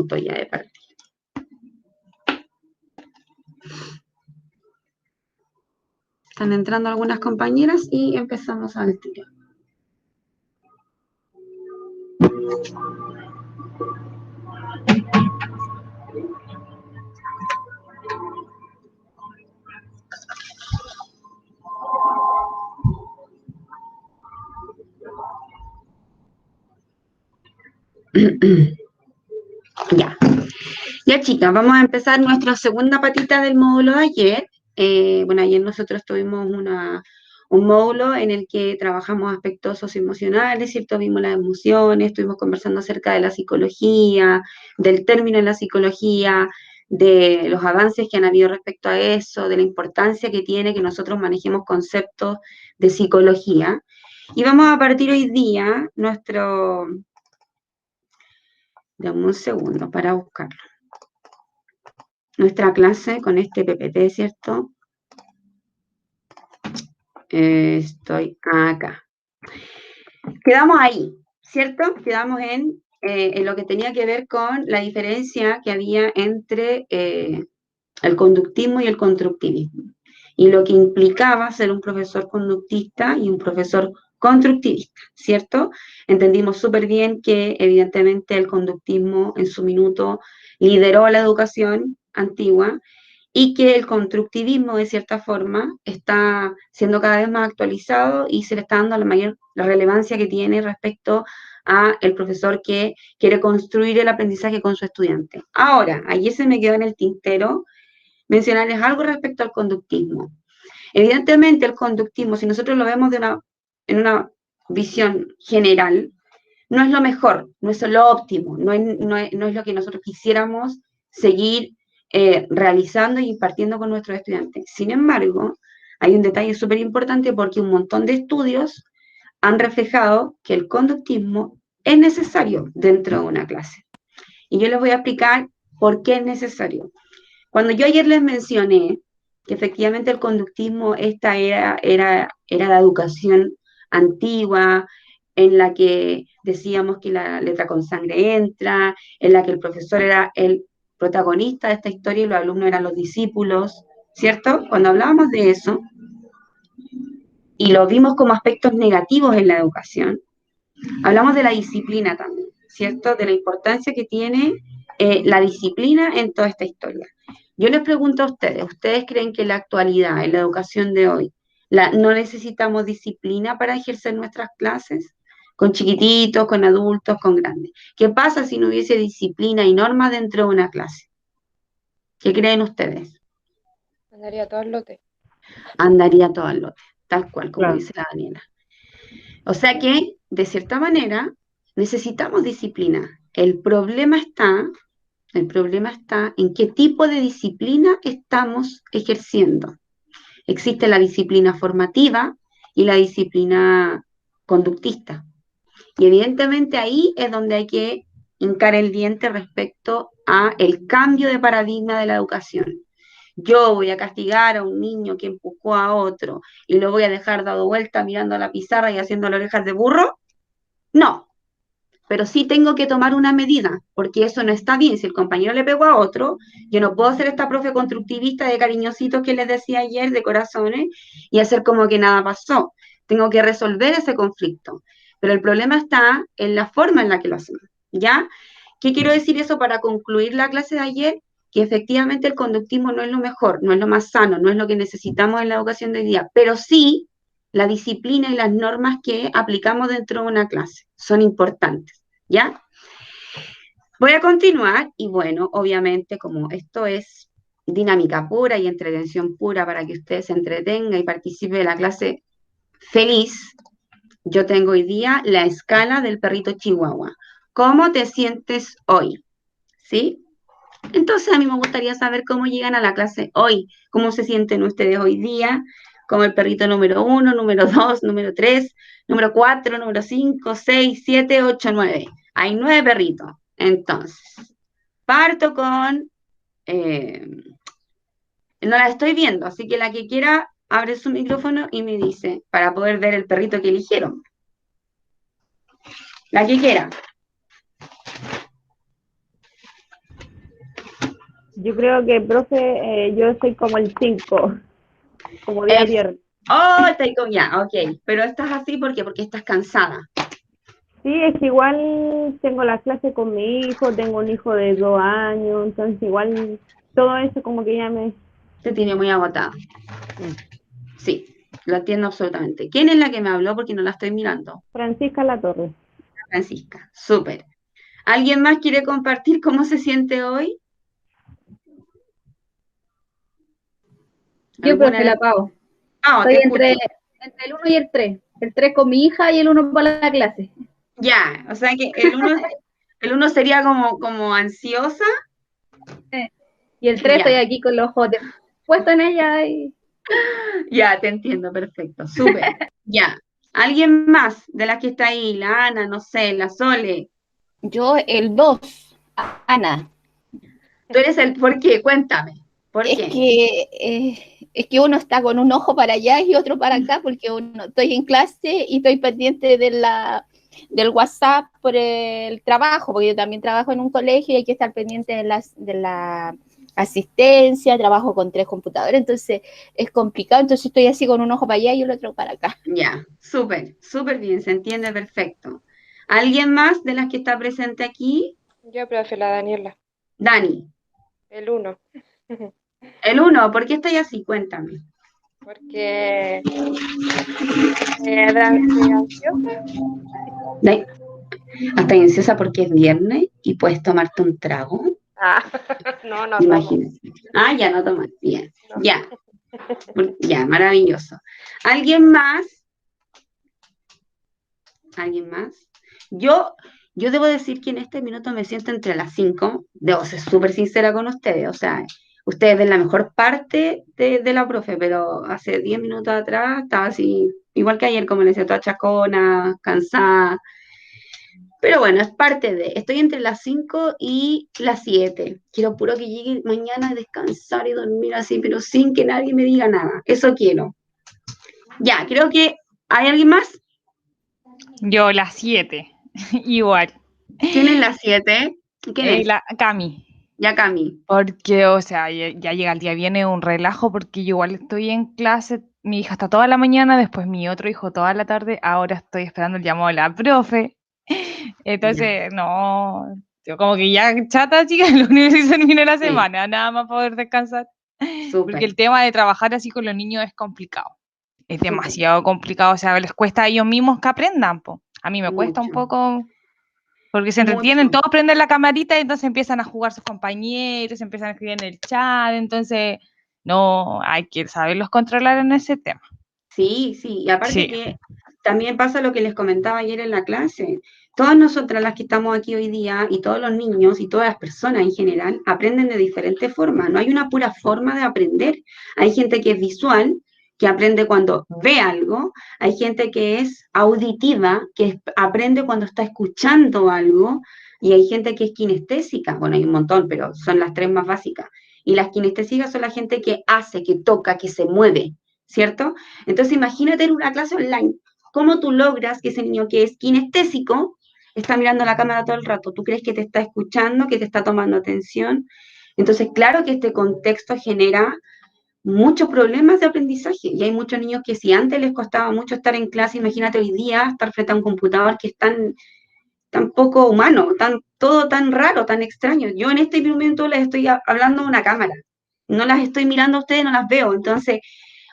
punto ya de partida. Están entrando algunas compañeras y empezamos al tiro. Ya chicas, vamos a empezar nuestra segunda patita del módulo de ayer. Bueno, ayer nosotros tuvimos un módulo en el que trabajamos aspectos socioemocionales, ¿cierto? Vimos las emociones, estuvimos conversando acerca de la psicología, del término en la psicología, de los avances que han habido respecto a eso, de la importancia que tiene que nosotros manejemos conceptos de psicología. Y vamos a partir hoy día nuestro... Dame un segundo para buscarlo. Nuestra clase con este PPT, ¿cierto? Estoy acá. Quedamos ahí, ¿cierto? Quedamos en lo que tenía que ver con la diferencia que había entre el conductismo y el constructivismo. Y lo que implicaba ser un profesor conductista y un profesor constructivista, ¿cierto? Entendimos súper bien que evidentemente el conductismo en su minuto lideró la educación antigua y que el constructivismo, de cierta forma, está siendo cada vez más actualizado y se le está dando la relevancia que tiene respecto a el profesor que quiere construir el aprendizaje con su estudiante. Ahora, ayer se me quedó en el tintero mencionarles algo respecto al conductismo. Evidentemente, el conductismo, si nosotros lo vemos en una visión general, no es lo mejor, no es lo óptimo, no es lo que nosotros quisiéramos seguir realizando y impartiendo con nuestros estudiantes. Sin embargo, hay un detalle súper importante porque un montón de estudios han reflejado que el conductismo es necesario dentro de una clase. Y yo les voy a explicar por qué es necesario. Cuando yo ayer les mencioné que efectivamente el conductismo, esta era la educación antigua, en la que decíamos que la letra con sangre entra, en la que el profesor era el protagonista de esta historia y los alumnos eran los discípulos, ¿cierto? Cuando hablábamos de eso, y lo vimos como aspectos negativos en la educación, hablamos de la disciplina también, ¿cierto? De la importancia que tiene la disciplina en toda esta historia. Yo les pregunto a ustedes, ¿ustedes creen que en la actualidad, en la educación de hoy, no necesitamos disciplina para ejercer nuestras clases? Con chiquititos, con adultos, con grandes. ¿Qué pasa si no hubiese disciplina y normas dentro de una clase? ¿Qué creen ustedes? Andaría todo el lote. Andaría todo al lote, tal cual, como Claro. dice la Daniela. O sea que, de cierta manera, necesitamos disciplina. El problema está en qué tipo de disciplina estamos ejerciendo. Existe la disciplina formativa y la disciplina conductista. Y evidentemente ahí es donde hay que hincar el diente respecto a el cambio de paradigma de la educación. Yo voy a castigar a un niño que empujó a otro y lo voy a dejar dado vuelta mirando a la pizarra y haciendo orejas de burro. No, pero sí tengo que tomar una medida, porque eso no está bien. Si el compañero le pegó a otro, yo no puedo ser esta profe constructivista de cariñositos que les decía ayer, de corazones, y hacer como que nada pasó. Tengo que resolver ese conflicto. Pero el problema está en la forma en la que lo hacemos, ¿ya? ¿Qué quiero decir eso para concluir la clase de ayer? Que efectivamente el conductismo no es lo mejor, no es lo más sano, no es lo que necesitamos en la educación de hoy día, pero sí la disciplina y las normas que aplicamos dentro de una clase son importantes, ¿ya? Voy a continuar y bueno, obviamente como esto es dinámica pura y entretención pura para que usted se entretenga y participe de la clase feliz, yo tengo hoy día la escala del perrito chihuahua. ¿Cómo te sientes hoy? ¿Sí? Entonces a mí me gustaría saber cómo llegan a la clase hoy, cómo se sienten ustedes hoy día, como el perrito número 1, número 2, número 3, número 4, número 5, 6, 7, 8, 9. Hay 9 perritos. Entonces, parto con... no la estoy viendo, así que la que quiera abre su micrófono y me dice, para poder ver el perrito que eligieron. La que quiera. Yo creo que, profe, yo soy como el 5, como día Es, viernes. oh, ya, ok. Pero estás así porque estás cansada. Sí, es que igual tengo la clase con mi hijo, tengo un hijo de 2 años, entonces igual todo eso como que ya me... Te tiene muy agotada. Mm. Sí, lo entiendo absolutamente. ¿Quién es la que me habló? Porque no la estoy mirando. Francisca Latorre. Francisca, súper. ¿Alguien más quiere compartir cómo se siente hoy? Yo, ¿Alguna profe, de... la pago. Ah, te Estoy escucho. entre el uno y el 3. El 3 con mi hija y el uno para la clase. Ya, o sea que el uno sería como ansiosa. Y el 3 estoy Ya, aquí con los ojos puestos en ella. Y... ya, te entiendo, perfecto, súper. Ya. ¿Alguien más de las que está ahí? La Ana, no sé, la Sole. Yo el 2, Ana. Tú eres el... ¿Por qué? Cuéntame. ¿Por Es qué? que, es que uno está con un ojo para allá y otro para acá porque uno estoy en clase y estoy pendiente del WhatsApp por el trabajo, porque yo también trabajo en un colegio y hay que estar pendiente de la asistencia, trabajo con 3 computadores, entonces es complicado, entonces estoy así con un ojo para allá y el otro para acá. Ya, súper, súper bien, se entiende perfecto. ¿Alguien más de las que está presente aquí? Yo, profe, la Daniela. Dani, El 1. el uno, ¿por qué estáis así? Cuéntame. Porque de ansiosa. Dai- Hasta ansiosa porque es viernes y puedes tomarte un trago. Ah, no, no tomo. Imagínate. Ah, ya no tomas. Bien. No. Ya, ya, maravilloso. ¿Alguien más? ¿Alguien más? Yo, yo debo decir que en este minuto me siento entre las 5. Debo ser súper sincera con ustedes. O sea, ustedes ven la mejor parte de la profe, pero hace 10 minutos atrás estaba así, igual que ayer, como les decía, toda chacona, cansada. Pero bueno, es parte de. Estoy entre las 5 y las 7. Quiero puro que llegue mañana a descansar y dormir así, pero sin que nadie me diga nada. Eso quiero. Ya, creo que. ¿Hay alguien más? Yo las 7, igual. ¿Quién es las 7? ¿Quién es? La Cami. Ya, Cami. Porque, o sea, ya llega el día, viene un relajo porque yo igual estoy en clase, mi hija está toda la mañana, después mi otro hijo toda la tarde, ahora estoy esperando el llamado de la profe. Ya, Entonces, no, yo como que ya chata, chica, los niños terminó la sí, semana, nada más poder descansar. Porque súper, el tema de trabajar así con los niños es complicado. Es súper, demasiado complicado, o sea, les cuesta a ellos mismos que aprendan, po. A mí me cuesta un mucho, poco, porque se entretienen, mucho. todos prenden la camarita y entonces empiezan a jugar sus compañeros, empiezan a escribir en el chat, entonces no, hay que saberlos controlar en ese tema. Sí, sí, y aparte Sí, que también pasa lo que les comentaba ayer en la clase. Todas nosotras las que estamos aquí hoy día y todos los niños y todas las personas en general aprenden de diferentes formas. No hay una pura forma de aprender. Hay gente que es visual, que aprende cuando ve algo. Hay gente que es auditiva, aprende cuando está escuchando algo. Y hay gente que es kinestésica. Bueno, hay un montón, pero son las tres más básicas. Y las kinestésicas son la gente que hace, que toca, que se mueve, ¿cierto? Entonces imagínate en una clase online, ¿cómo tú logras que ese niño que es kinestésico está mirando la cámara todo el rato? ¿Tú crees que te está escuchando, que te está tomando atención? Entonces, claro que este contexto genera muchos problemas de aprendizaje y hay muchos niños que si antes les costaba mucho estar en clase, imagínate hoy día estar frente a un computador que es tan poco humano, todo tan raro, tan extraño. Yo en este momento les estoy hablando a una cámara, no las estoy mirando a ustedes, no las veo, entonces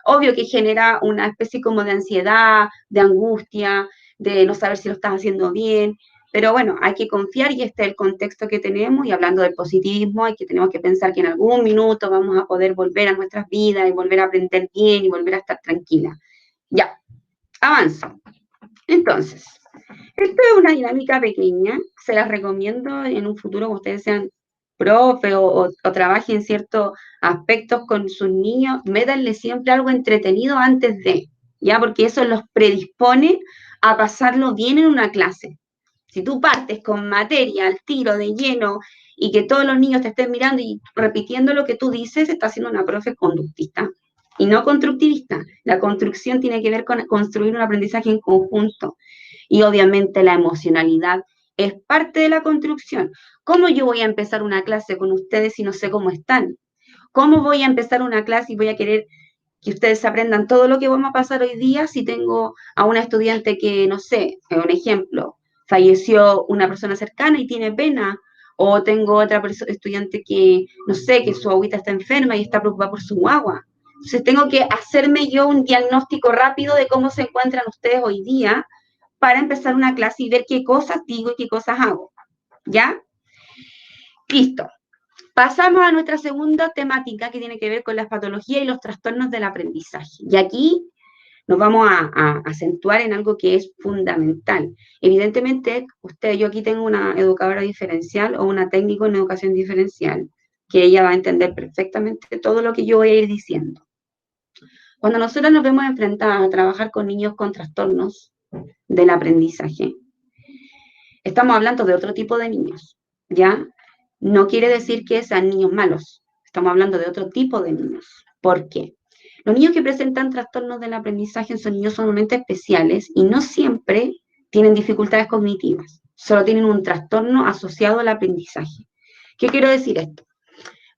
obvio que genera una especie como de ansiedad, de angustia, de no saber si lo estás haciendo bien, pero bueno, hay que confiar y este es el contexto que tenemos y hablando del positivismo, tenemos que pensar que en algún minuto vamos a poder volver a nuestras vidas y volver a aprender bien y volver a estar tranquila. Ya, avanzo. Entonces, esto es una dinámica pequeña, se las recomiendo en un futuro que ustedes sean profe o trabajen ciertos aspectos con sus niños, métanle siempre algo entretenido antes de, ¿ya? Porque eso los predispone a pasarlo bien en una clase. Si tú partes con materia al tiro de lleno y que todos los niños te estén mirando y repitiendo lo que tú dices, estás siendo una profe conductista y no constructivista. La construcción tiene que ver con construir un aprendizaje en conjunto. Y obviamente la emocionalidad es parte de la construcción. ¿Cómo yo voy a empezar una clase con ustedes si no sé cómo están? ¿Cómo voy a empezar una clase y voy a querer que ustedes aprendan todo lo que vamos a pasar hoy día si tengo a una estudiante que, no sé, un ejemplo, falleció una persona cercana y tiene pena, o tengo otra estudiante que, no sé, que su agüita está enferma y está preocupada por su agua? Entonces tengo que hacerme yo un diagnóstico rápido de cómo se encuentran ustedes hoy día para empezar una clase y ver qué cosas digo y qué cosas hago. ¿Ya? Listo. Pasamos a nuestra segunda temática que tiene que ver con las patologías y los trastornos del aprendizaje. Y aquí nos vamos a acentuar en algo que es fundamental. Evidentemente, yo aquí tengo una educadora diferencial o una técnico en educación diferencial, que ella va a entender perfectamente todo lo que yo voy a ir diciendo. Cuando nosotros nos vemos enfrentadas a trabajar con niños con trastornos del aprendizaje, estamos hablando de otro tipo de niños, ¿ya? No quiere decir que sean niños malos, estamos hablando de otro tipo de niños. ¿Por qué? Los niños que presentan trastornos del aprendizaje son niños sumamente especiales y no siempre tienen dificultades cognitivas, solo tienen un trastorno asociado al aprendizaje. ¿Qué quiero decir esto?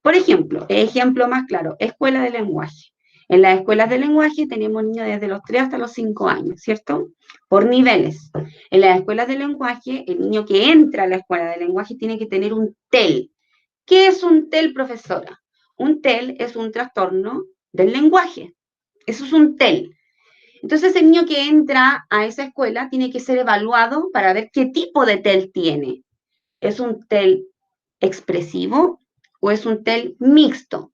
Por ejemplo, ejemplo más claro, escuela de lenguaje. En las escuelas de lenguaje tenemos niños desde los 3 hasta los 5 años, ¿cierto? Por niveles. En las escuelas de lenguaje, el niño que entra a la escuela de lenguaje tiene que tener un TEL. ¿Qué es un TEL, profesora? Un TEL es un trastorno del lenguaje. Eso es un TEL. Entonces, el niño que entra a esa escuela tiene que ser evaluado para ver qué tipo de TEL tiene. ¿Es un TEL expresivo o es un TEL mixto?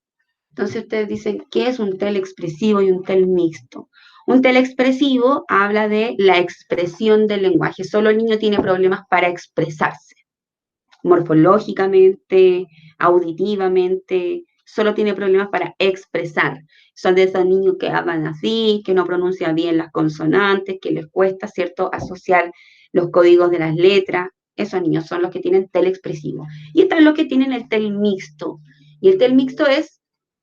Entonces ustedes dicen, ¿qué es un TEL expresivo y un TEL mixto? Un TEL expresivo habla de la expresión del lenguaje. Solo el niño tiene problemas para expresarse. Morfológicamente, auditivamente, solo tiene problemas para expresar. Son de esos niños que hablan así, que no pronuncian bien las consonantes, que les cuesta, ¿cierto?, asociar los códigos de las letras. Esos niños son los que tienen TEL expresivo. Y están los que tienen el TEL mixto. Y el TEL mixto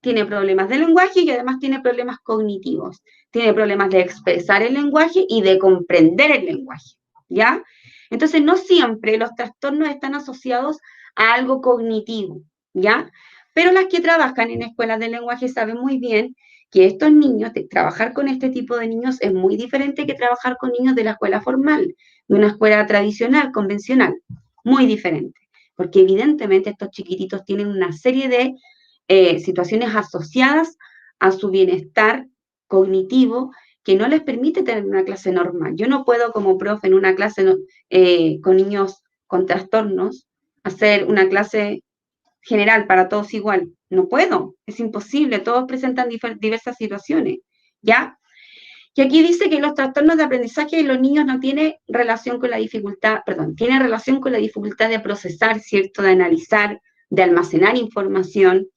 tiene problemas de lenguaje y además tiene problemas cognitivos. Tiene problemas de expresar el lenguaje y de comprender el lenguaje, ¿ya? Entonces, no siempre los trastornos están asociados a algo cognitivo, ¿ya? Pero las que trabajan en escuelas de lenguaje saben muy bien que estos niños, trabajar con este tipo de niños es muy diferente que trabajar con niños de la escuela formal, de una escuela tradicional, convencional, muy diferente, porque evidentemente estos chiquititos tienen una serie de situaciones asociadas a su bienestar cognitivo que no les permite tener una clase normal. Yo no puedo como profe en una clase con niños con trastornos hacer una clase general para todos igual. No puedo, es imposible, todos presentan diversas situaciones, ¿ya? Y aquí dice que los trastornos de aprendizaje de los niños no tienen relación con la dificultad, tienen relación con la dificultad de procesar, ¿cierto?, de analizar, de almacenar información,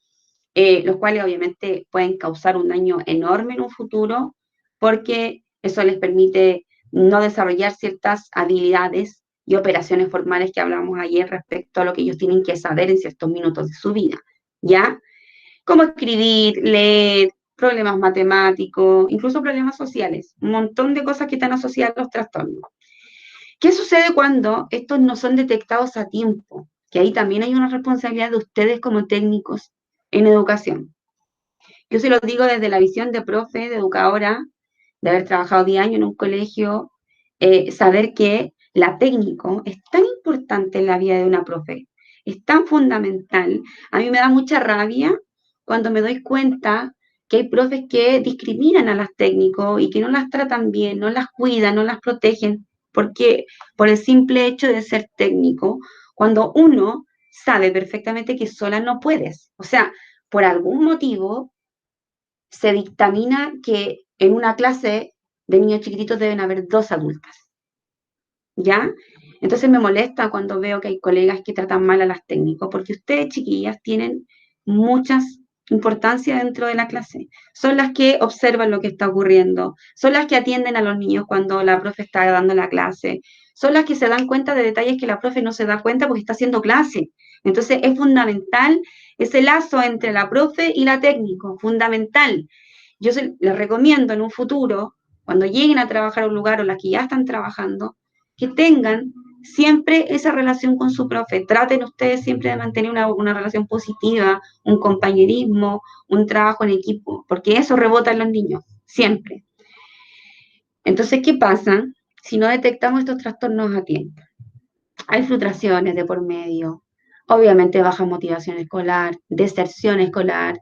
los cuales obviamente pueden causar un daño enorme en un futuro porque eso les permite no desarrollar ciertas habilidades y operaciones formales que hablamos ayer respecto a lo que ellos tienen que saber en ciertos minutos de su vida, ¿ya? Como escribir, leer, problemas matemáticos, incluso problemas sociales, un montón de cosas que están asociadas a los trastornos. ¿Qué sucede cuando estos no son detectados a tiempo? Que ahí también hay una responsabilidad de ustedes como técnicos en educación. Yo se lo digo desde la visión de profe, de educadora, de haber trabajado 10 años en un colegio, saber que la técnico es tan importante en la vida de una profe, es tan fundamental. A mí me da mucha rabia cuando me doy cuenta que hay profes que discriminan a las técnicos y que no las tratan bien, no las cuidan, no las protegen, porque por el simple hecho de ser técnico, cuando uno sabe perfectamente que sola no puedes. O sea, por algún motivo se dictamina que en una clase de niños chiquititos deben haber 2 adultas, ¿ya? Entonces me molesta cuando veo que hay colegas que tratan mal a las técnicos, porque ustedes, chiquillas, tienen muchas importancias dentro de la clase. Son las que observan lo que está ocurriendo, son las que atienden a los niños cuando la profe está dando la clase, son las que se dan cuenta de detalles que la profe no se da cuenta porque está haciendo clase. Entonces es fundamental ese lazo entre la profe y la técnico, fundamental. Yo les recomiendo en un futuro, cuando lleguen a trabajar a un lugar o las que ya están trabajando, que tengan siempre esa relación con su profe. Traten ustedes siempre de mantener una relación positiva, un compañerismo, un trabajo en equipo, porque eso rebota en los niños, siempre. Entonces, ¿qué pasa si no detectamos estos trastornos a tiempo? Hay frustraciones de por medio, obviamente baja motivación escolar, deserción escolar,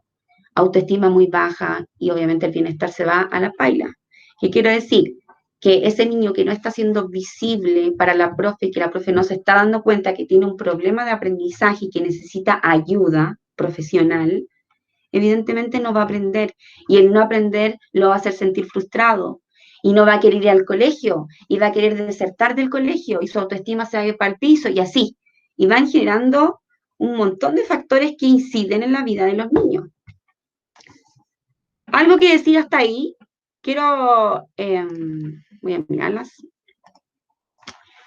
autoestima muy baja y obviamente el bienestar se va a la paila. ¿Qué quiero decir? Que ese niño que no está siendo visible para la profe, que la profe no se está dando cuenta que tiene un problema de aprendizaje y que necesita ayuda profesional, evidentemente no va a aprender y el no aprender lo va a hacer sentir frustrado y no va a querer ir al colegio y va a querer desertar del colegio y su autoestima se va a ir para el piso y así. Y van generando un montón de factores que inciden en la vida de los niños. Algo que decir hasta ahí, quiero, voy a mirarlas,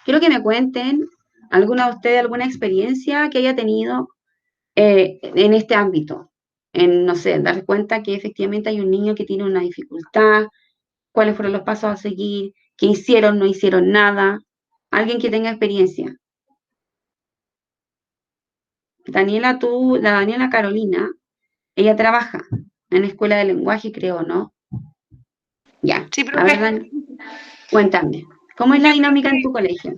quiero que me cuenten, alguna de ustedes, alguna experiencia que haya tenido en este ámbito, en, no sé, dar cuenta que efectivamente hay un niño que tiene una dificultad, cuáles fueron los pasos a seguir, qué hicieron, no hicieron nada, alguien que tenga experiencia. Daniela, la Daniela Carolina, ella trabaja en escuela de lenguaje, creo, ¿no? Ya, Sí, a ver, profe. Dani, cuéntame, ¿cómo es la Yo creo dinámica en que, tu colegio?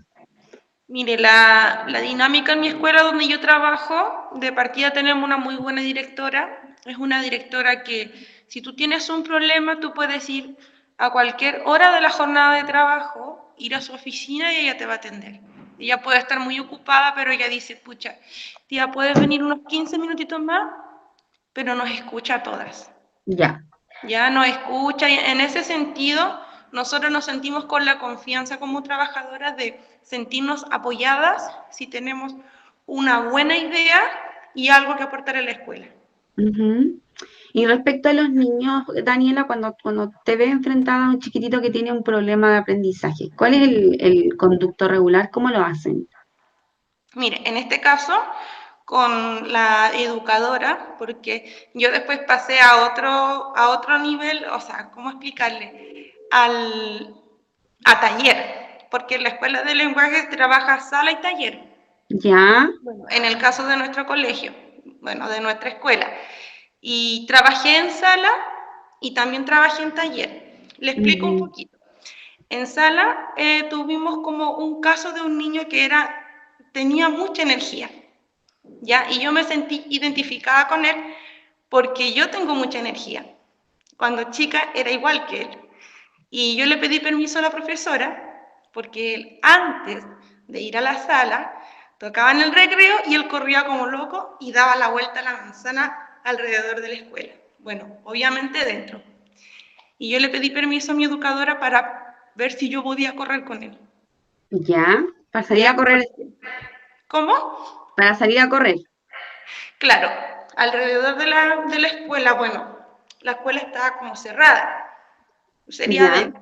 mire, la dinámica en mi escuela donde yo trabajo, de partida tenemos una muy buena directora. Es una directora que si tú tienes un problema, tú puedes ir a cualquier hora de la jornada de trabajo, ir a su oficina y ella te va a atender. Ella puede estar muy ocupada, pero ella dice, pucha, tía, ¿puedes venir unos 15 minutitos más? Pero nos escucha a todas. Ya. Ya nos escucha y en ese sentido nosotros nos sentimos con la confianza como trabajadoras de sentirnos apoyadas si tenemos una buena idea y algo que aportar a la escuela. Ujú. Y respecto a los niños, Daniela, cuando te ves enfrentada a un chiquitito que tiene un problema de aprendizaje, ¿cuál es el conducto regular? ¿Cómo lo hacen? Mire, en este caso con la educadora, porque yo después pasé a otro nivel, o sea, ¿cómo explicarle? A taller, porque en la escuela de lenguaje trabaja sala y taller. ¿Ya? Bueno, en el caso de nuestro colegio, bueno, de nuestra escuela. Y trabajé en sala y también trabajé en taller. Le explico un Ujú. poquito. En sala tuvimos como un caso de un niño que tenía mucha energía, ¿ya? Y yo me sentí identificada con él porque yo tengo mucha energía. Cuando chica era igual que él. Y yo le pedí permiso a la profesora porque él, antes de ir a la sala, tocaba en el recreo y él corría como loco y daba la vuelta a la manzana alrededor de la escuela. Bueno, obviamente dentro. Y yo le pedí permiso a mi educadora para ver si yo podía correr con él. ¿Ya? Para salir ¿Ya? a correr, ¿Cómo? para salir a correr. Claro, alrededor de la escuela, bueno, la escuela estaba como cerrada, sería ¿Ya? dentro.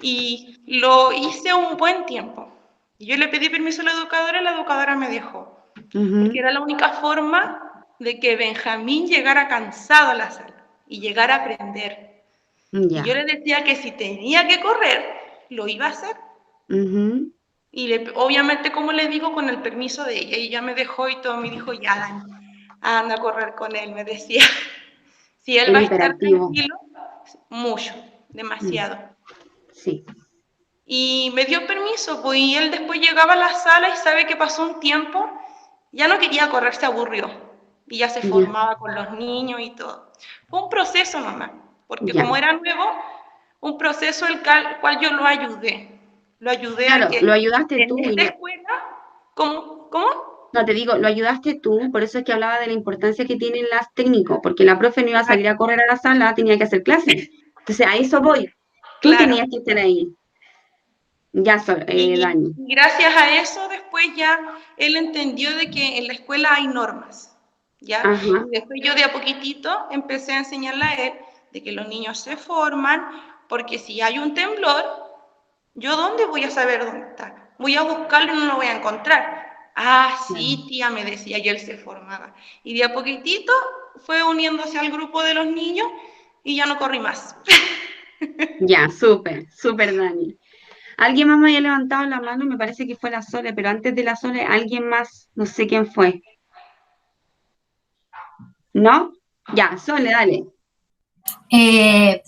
Y lo hice un buen tiempo. Yo le pedí permiso a la educadora me dejó, porque Ujú. era la única forma de que Benjamín llegara cansado a la sala y llegara a aprender. Y yo Ya. le decía que si tenía que correr, lo iba a hacer. Ujú. Y obviamente, como le digo, con el permiso de ella, y ella me dejó y todo me dijo, ya, Dani, anda a correr con él, me decía. Si él Era va a estar imperativo. tranquilo, mucho, Mm. demasiado. Sí. Y me dio permiso, pues, y él después llegaba a la sala y sabe que pasó un tiempo, ya no quería correr, se aburrió. Y ya se Ya. formaba con los niños y todo. Fue un proceso nomás, porque Ya. como era nuevo, un proceso el cual yo lo ayudé. Lo ayudé a Claro, lo que ayudaste en tú y esta no, escuela, ¿cómo? no te digo, lo ayudaste tú, por eso es que hablaba de la importancia que tienen las técnicos, porque la profe no iba a salir a correr a la sala, tenía que hacer clase. Entonces, a eso voy. Tú Claro. tenías que estar ahí. Ya, Y Dani. gracias a eso después ya él entendió de que en la escuela hay normas, ¿ya? Ajá. Y después yo de a poquitito empecé a enseñarle a él de que los niños se forman, porque si hay un temblor, ¿yo dónde voy a saber dónde está? Voy a buscarlo y no lo voy a encontrar. Ah, sí, tía, me decía, y él se formaba. Y de a poquitito fue uniéndose al grupo de los niños y ya no corrí más. Ya, súper, súper, Dani. Alguien más me había levantado la mano, me parece que fue la Sole, pero antes de la Sole, alguien más, no sé quién fue. ¿No? Ya, Sole, dale.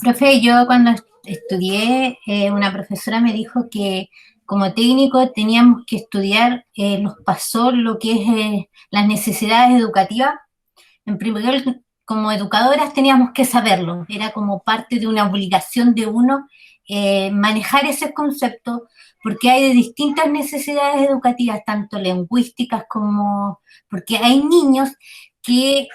Profe, yo cuando estudié, una profesora me dijo que como técnico teníamos que estudiar, nos pasó lo que es las necesidades educativas. En primer lugar, como educadoras teníamos que saberlo, era como parte de una obligación de uno manejar ese concepto, porque hay de distintas necesidades educativas, tanto lingüísticas como, porque hay niños que,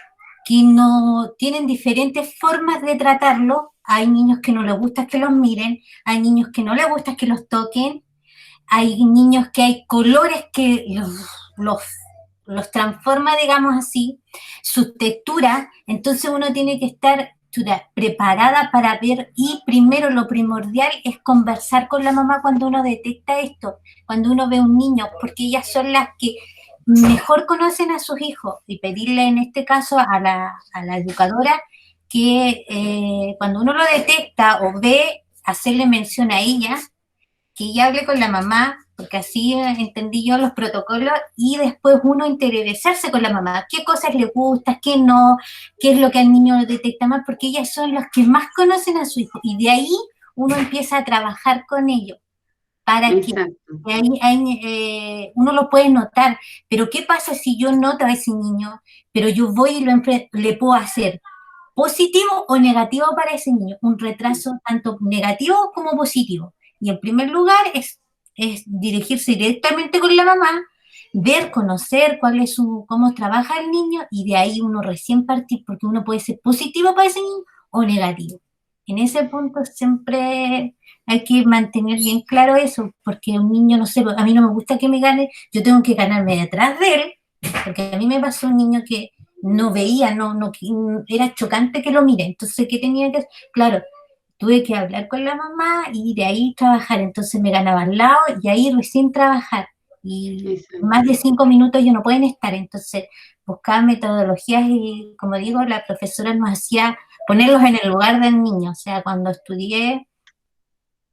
que no tienen diferentes formas de tratarlo, hay niños que no les gusta que los miren, hay niños que no les gusta que los toquen, hay niños que hay colores que los, los transforma, digamos así, su textura, entonces uno tiene que estar preparada para ver, y primero lo primordial es conversar con la mamá cuando uno detecta esto, cuando uno ve un niño, porque ellas son las que mejor conocen a sus hijos, y pedirle en este caso a la educadora que cuando uno lo detecta o ve, hacerle mención a ella, que ella hable con la mamá, porque así entendí yo los protocolos, y después uno interiorizarse con la mamá, qué cosas le gusta, qué no, qué es lo que al niño detecta más, porque ellas son las que más conocen a su hijo, y de ahí uno empieza a trabajar con ellos, para que Exacto. uno lo puede notar, pero ¿qué pasa si yo noto a ese niño, pero yo voy y le puedo hacer positivo o negativo para ese niño? Un retraso tanto negativo como positivo. Y en primer lugar es dirigirse directamente con la mamá, ver, conocer cuál es cómo trabaja el niño, y de ahí uno recién partir, porque uno puede ser positivo para ese niño o negativo. En ese punto siempre hay que mantener bien claro eso, porque un niño, no sé, a mí no me gusta que me gane, yo tengo que ganarme detrás de él, porque a mí me pasó un niño que no veía, era chocante que lo mire, entonces, ¿qué tenía que hacer? Claro, tuve que hablar con la mamá y de ahí trabajar, entonces me ganaba al lado y ahí recién trabajar, y Exacto. más de 5 minutos ellos no pueden estar, entonces buscaba metodologías, y como digo, la profesora nos hacía ponerlos en el lugar del niño, o sea, cuando estudié,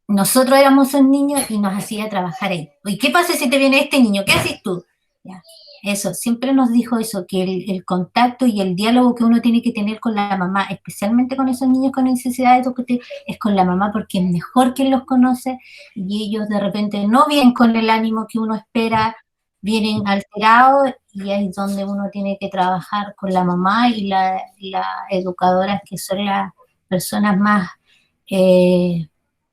nosotros éramos un niño y nos hacía trabajar ahí. ¿Y qué pasa si te viene este niño? ¿Qué haces tú? Ya. Eso, siempre nos dijo eso, que el contacto y el diálogo que uno tiene que tener con la mamá, especialmente con esos niños con necesidades educativas, es con la mamá, porque es mejor quien los conoce, y ellos de repente no vienen con el ánimo que uno espera, vienen alterados, y ahí es donde uno tiene que trabajar con la mamá y las educadoras, que son las personas más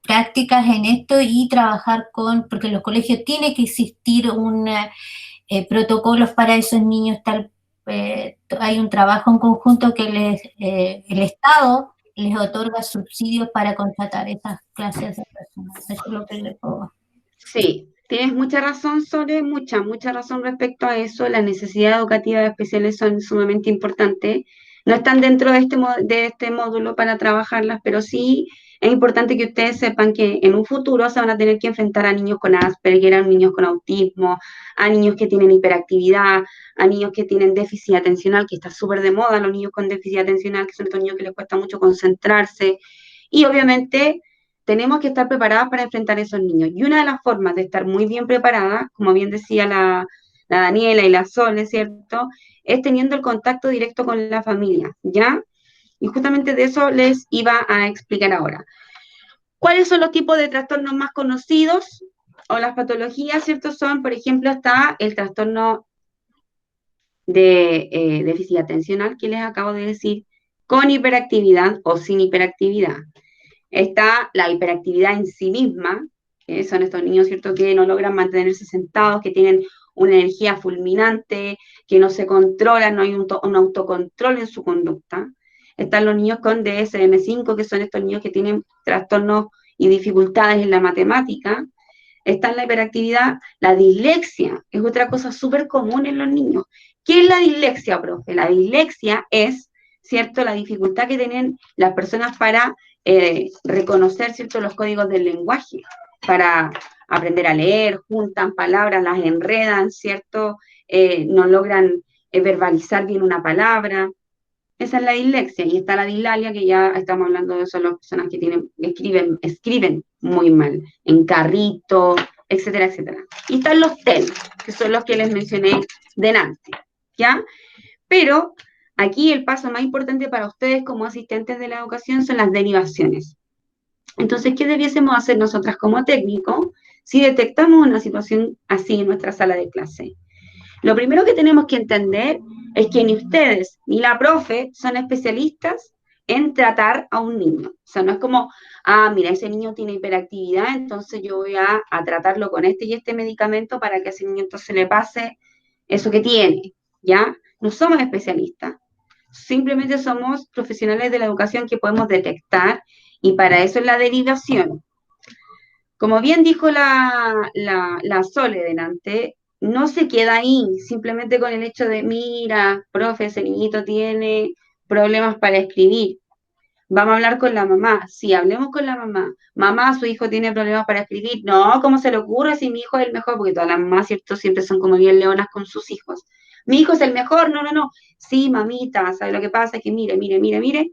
prácticas en esto, y trabajar porque en los colegios tiene que existir protocolos para esos niños, hay un trabajo en conjunto que el Estado les otorga subsidios para contratar esas clases de personas. Eso es lo que les puedo. Sí, tienes mucha razón, Sole, mucha razón respecto a eso. Las necesidades educativas especiales son sumamente importantes. No están dentro de este módulo para trabajarlas, pero sí es importante que ustedes sepan que en un futuro se van a tener que enfrentar a niños con Asperger, a niños con autismo, a niños que tienen hiperactividad, a niños que tienen déficit atencional, que está súper de moda, los niños con déficit atencional, que son estos niños que les cuesta mucho concentrarse. Y obviamente tenemos que estar preparadas para enfrentar a esos niños. Y una de las formas de estar muy bien preparadas, como bien decía la Daniela y la Sole, ¿cierto? Es teniendo el contacto directo con la familia, ¿ya? Y justamente de eso les iba a explicar ahora. ¿Cuáles son los tipos de trastornos más conocidos o las patologías, ¿cierto? Son, por ejemplo, está el trastorno de déficit atencional que les acabo de decir, con hiperactividad o sin hiperactividad. Está la hiperactividad en sí misma, que son estos niños, ¿cierto?, que no logran mantenerse sentados, que tienen una energía fulminante, que no se controlan, no hay un autocontrol en su conducta. Están los niños con DSM-5, que son estos niños que tienen trastornos y dificultades en la matemática. Está en la hiperactividad, la dislexia, es otra cosa súper común en los niños. ¿Qué es la dislexia, profe? La dislexia es, ¿cierto?, la dificultad que tienen las personas para reconocer, ¿cierto?, los códigos del lenguaje, para aprender a leer, juntan palabras, las enredan, ¿cierto?, no logran verbalizar bien una palabra. Esa es la dislexia, y está la dislalia, que ya estamos hablando de eso, las personas que escriben muy mal, en carrito, etcétera, etcétera. Y están los TEL, que son los que les mencioné delante, ¿ya? Pero aquí el paso más importante para ustedes como asistentes de la educación son las derivaciones. Entonces, ¿qué debiésemos hacer nosotras como técnicos si detectamos una situación así en nuestra sala de clase? Lo primero que tenemos que entender es que ni ustedes ni la profe son especialistas en tratar a un niño. O sea, no es como, mira, ese niño tiene hiperactividad, entonces yo voy a tratarlo con este y este medicamento para que a ese niño entonces le pase eso que tiene, ¿ya? No somos especialistas. Simplemente somos profesionales de la educación que podemos detectar, y para eso es la derivación. Como bien dijo la Sole delante, no se queda ahí simplemente con el hecho de, mira, profe, ese niñito tiene problemas para escribir. Vamos a hablar con la mamá. Sí, hablemos con la mamá. Mamá, su hijo tiene problemas para escribir. No, ¿cómo se le ocurre si mi hijo es el mejor? Porque todas las mamás, ¿cierto? Siempre son como bien leonas con sus hijos. Mi hijo es el mejor. No, no, no. Sí, mamita, ¿sabe lo que pasa? Es que mire, mire, mire, mire.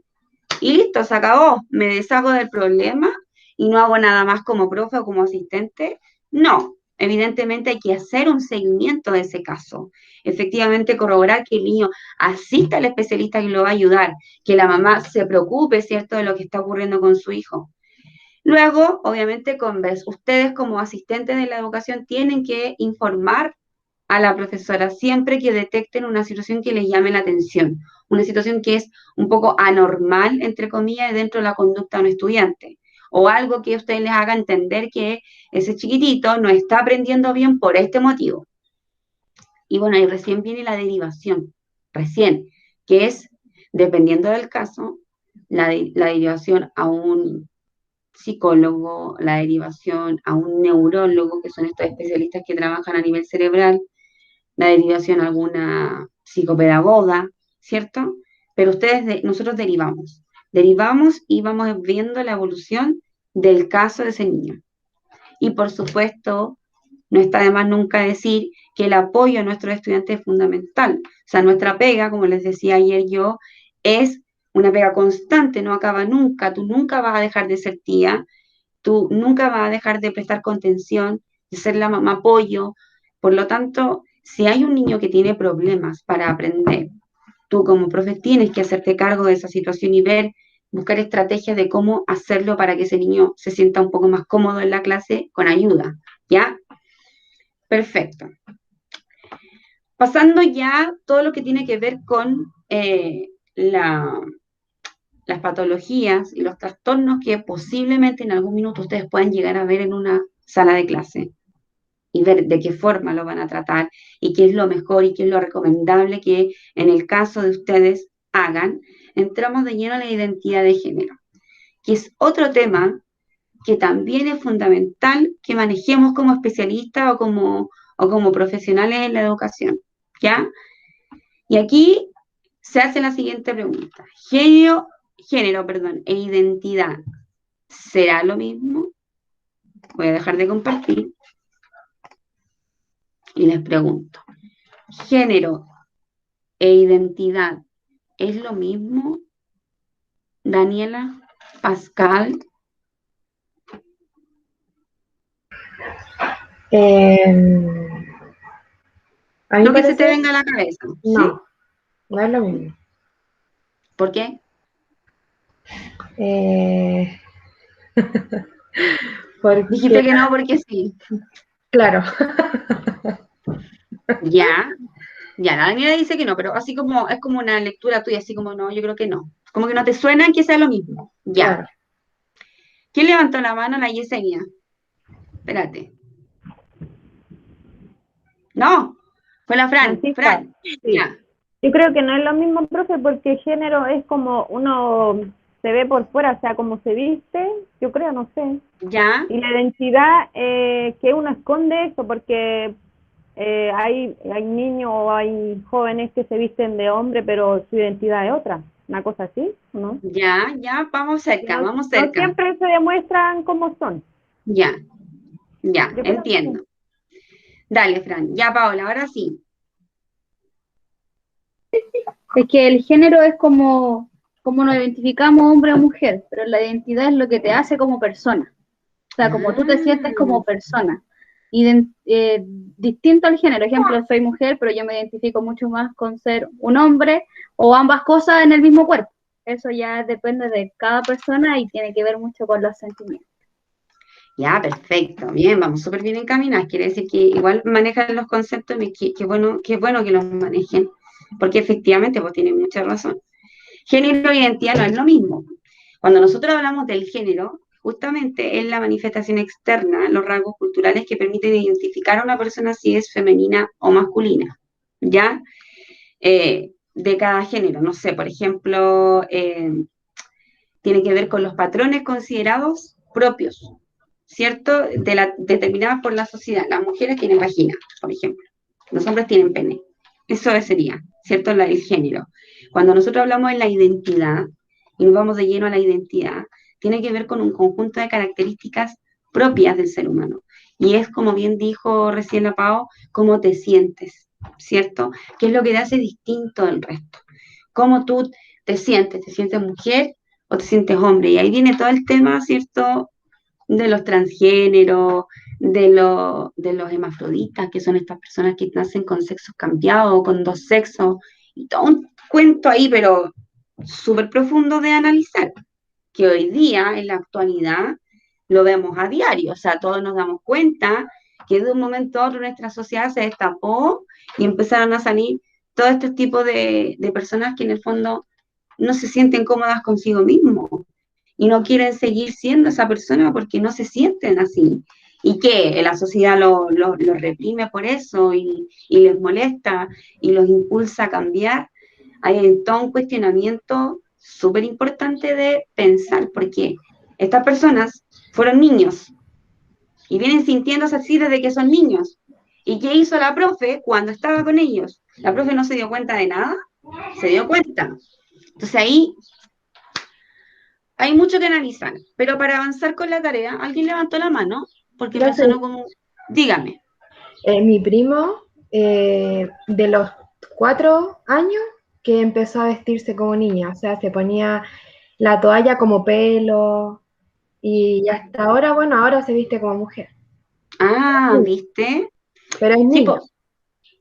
Y listo, se acabó. Me deshago del problema y no hago nada más como profe o como asistente. No, evidentemente hay que hacer un seguimiento de ese caso. Efectivamente, corroborar que el niño asista al especialista que lo va a ayudar, que la mamá se preocupe, ¿cierto?, de lo que está ocurriendo con su hijo. Luego, obviamente, ustedes como asistentes de la educación tienen que informar a la profesora siempre que detecten una situación que les llame la atención, una situación que es un poco anormal, entre comillas, dentro de la conducta de un estudiante, o algo que ustedes les haga entender que ese chiquitito no está aprendiendo bien por este motivo. Y bueno, ahí recién viene la derivación, recién, que es, dependiendo del caso, la derivación a un psicólogo, la derivación a un neurólogo, que son estos especialistas que trabajan a nivel cerebral, la derivación a alguna psicopedagoga, ¿cierto? Pero nosotros derivamos y vamos viendo la evolución del caso de ese niño. Y por supuesto, no está de más nunca decir que el apoyo a nuestros estudiantes es fundamental. O sea, nuestra pega, como les decía ayer yo, es una pega constante, no acaba nunca. Tú nunca vas a dejar de ser tía, tú nunca vas a dejar de prestar contención, de ser la mamá apoyo. Por lo tanto, si hay un niño que tiene problemas para aprender, tú como profe tienes que hacerte cargo de esa situación y buscar estrategias de cómo hacerlo para que ese niño se sienta un poco más cómodo en la clase con ayuda, ¿ya? Perfecto. Pasando ya todo lo que tiene que ver con las patologías y los trastornos que posiblemente en algún minuto ustedes puedan llegar a ver en una sala de clase, y ver de qué forma lo van a tratar y qué es lo mejor y qué es lo recomendable que en el caso de ustedes hagan, entramos de lleno a la identidad de género, que es otro tema que también es fundamental que manejemos como especialistas o como profesionales en la educación, ¿ya? Y aquí se hace la siguiente pregunta. Género, e identidad, ¿será lo mismo? Voy a dejar de compartir y les pregunto. ¿Género e identidad es lo mismo? Daniela, Pascal. A mí Lo que se parece, te venga a la cabeza. no, ¿Sí? no es lo mismo. ¿Por qué? Eh, Dijiste porque, que no porque sí. claro, Ya, ya, la Daniela dice que no, pero así como es como una lectura tuya, así como no, yo creo que no. Como que no te suena que sea lo mismo. Ya. claro. ¿Quién levantó la mano? La Yesenia. Espérate. No, fue la Fran. Francisca, Fran, sí. ya. Yo creo que no es lo mismo, profe, porque género es como uno se ve por fuera, o sea, como se viste, yo creo, no sé. Ya, Y la identidad que uno esconde eso, porque hay niños o hay jóvenes que se visten de hombre, pero su identidad es otra, una cosa así, ¿no? ya, vamos cerca, No, vamos no cerca. siempre se demuestran como son. Ya, ya, Yo creo que entiendo. Dale, Fran. Ya, Paola, ahora sí. Es que el género es como nos identificamos hombre o mujer, pero la identidad es lo que te hace como persona. O sea, como tú te sientes como persona. Distinto al género. Ejemplo, soy mujer, pero yo me identifico mucho más con ser un hombre o ambas cosas en el mismo cuerpo. Eso ya depende de cada persona y tiene que ver mucho con los sentimientos. Ya, perfecto, bien, vamos súper bien encaminadas. Quiere decir que igual manejan los conceptos y qué bueno que los manejen, porque efectivamente pues tienen mucha razón. Género e identidad no es lo mismo. Cuando nosotros hablamos del género, justamente es la manifestación externa, los rasgos culturales que permiten identificar a una persona si es femenina o masculina, ¿ya? De cada género, no sé, por ejemplo, tiene que ver con los patrones considerados propios, ¿cierto? Determinadas por la sociedad. Las mujeres tienen vagina, por ejemplo. Los hombres tienen pene. Eso sería, ¿cierto? El género. Cuando nosotros hablamos de la identidad, y nos vamos de lleno a la identidad, tiene que ver con un conjunto de características propias del ser humano. Y es, como bien dijo recién la Pao, cómo te sientes, ¿cierto? ¿Qué es lo que te hace distinto del resto? ¿Cómo tú te sientes? ¿Te sientes mujer o te sientes hombre? Y ahí viene todo el tema, ¿cierto? De los transgéneros, de los hermafroditas, que son estas personas que nacen con sexos cambiados, con dos sexos, y todo un cuento ahí, pero súper profundo de analizar, que hoy día, en la actualidad, lo vemos a diario, o sea, todos nos damos cuenta que de un momento a otro nuestra sociedad se destapó y empezaron a salir todos estos tipos de personas que en el fondo no se sienten cómodas consigo mismos y no quieren seguir siendo esa persona porque no se sienten así. Y que la sociedad lo reprime por eso y les molesta y los impulsa a cambiar. Hay todo un cuestionamiento súper importante de pensar, porque estas personas fueron niños y vienen sintiéndose así desde que son niños. ¿Y qué hizo la profe cuando estaba con ellos? La profe no se dio cuenta de nada, se dio cuenta. Entonces ahí hay mucho que analizar, pero para avanzar con la tarea, alguien levantó la mano, porque Ya me sé, sonó como, dígame. mi primo de los 4 años que empezó a vestirse como niña, o sea, se ponía la toalla como pelo y hasta ahora, bueno, ahora se viste como mujer. Ah, Sí, ¿viste? pero es Sí, niño, pues,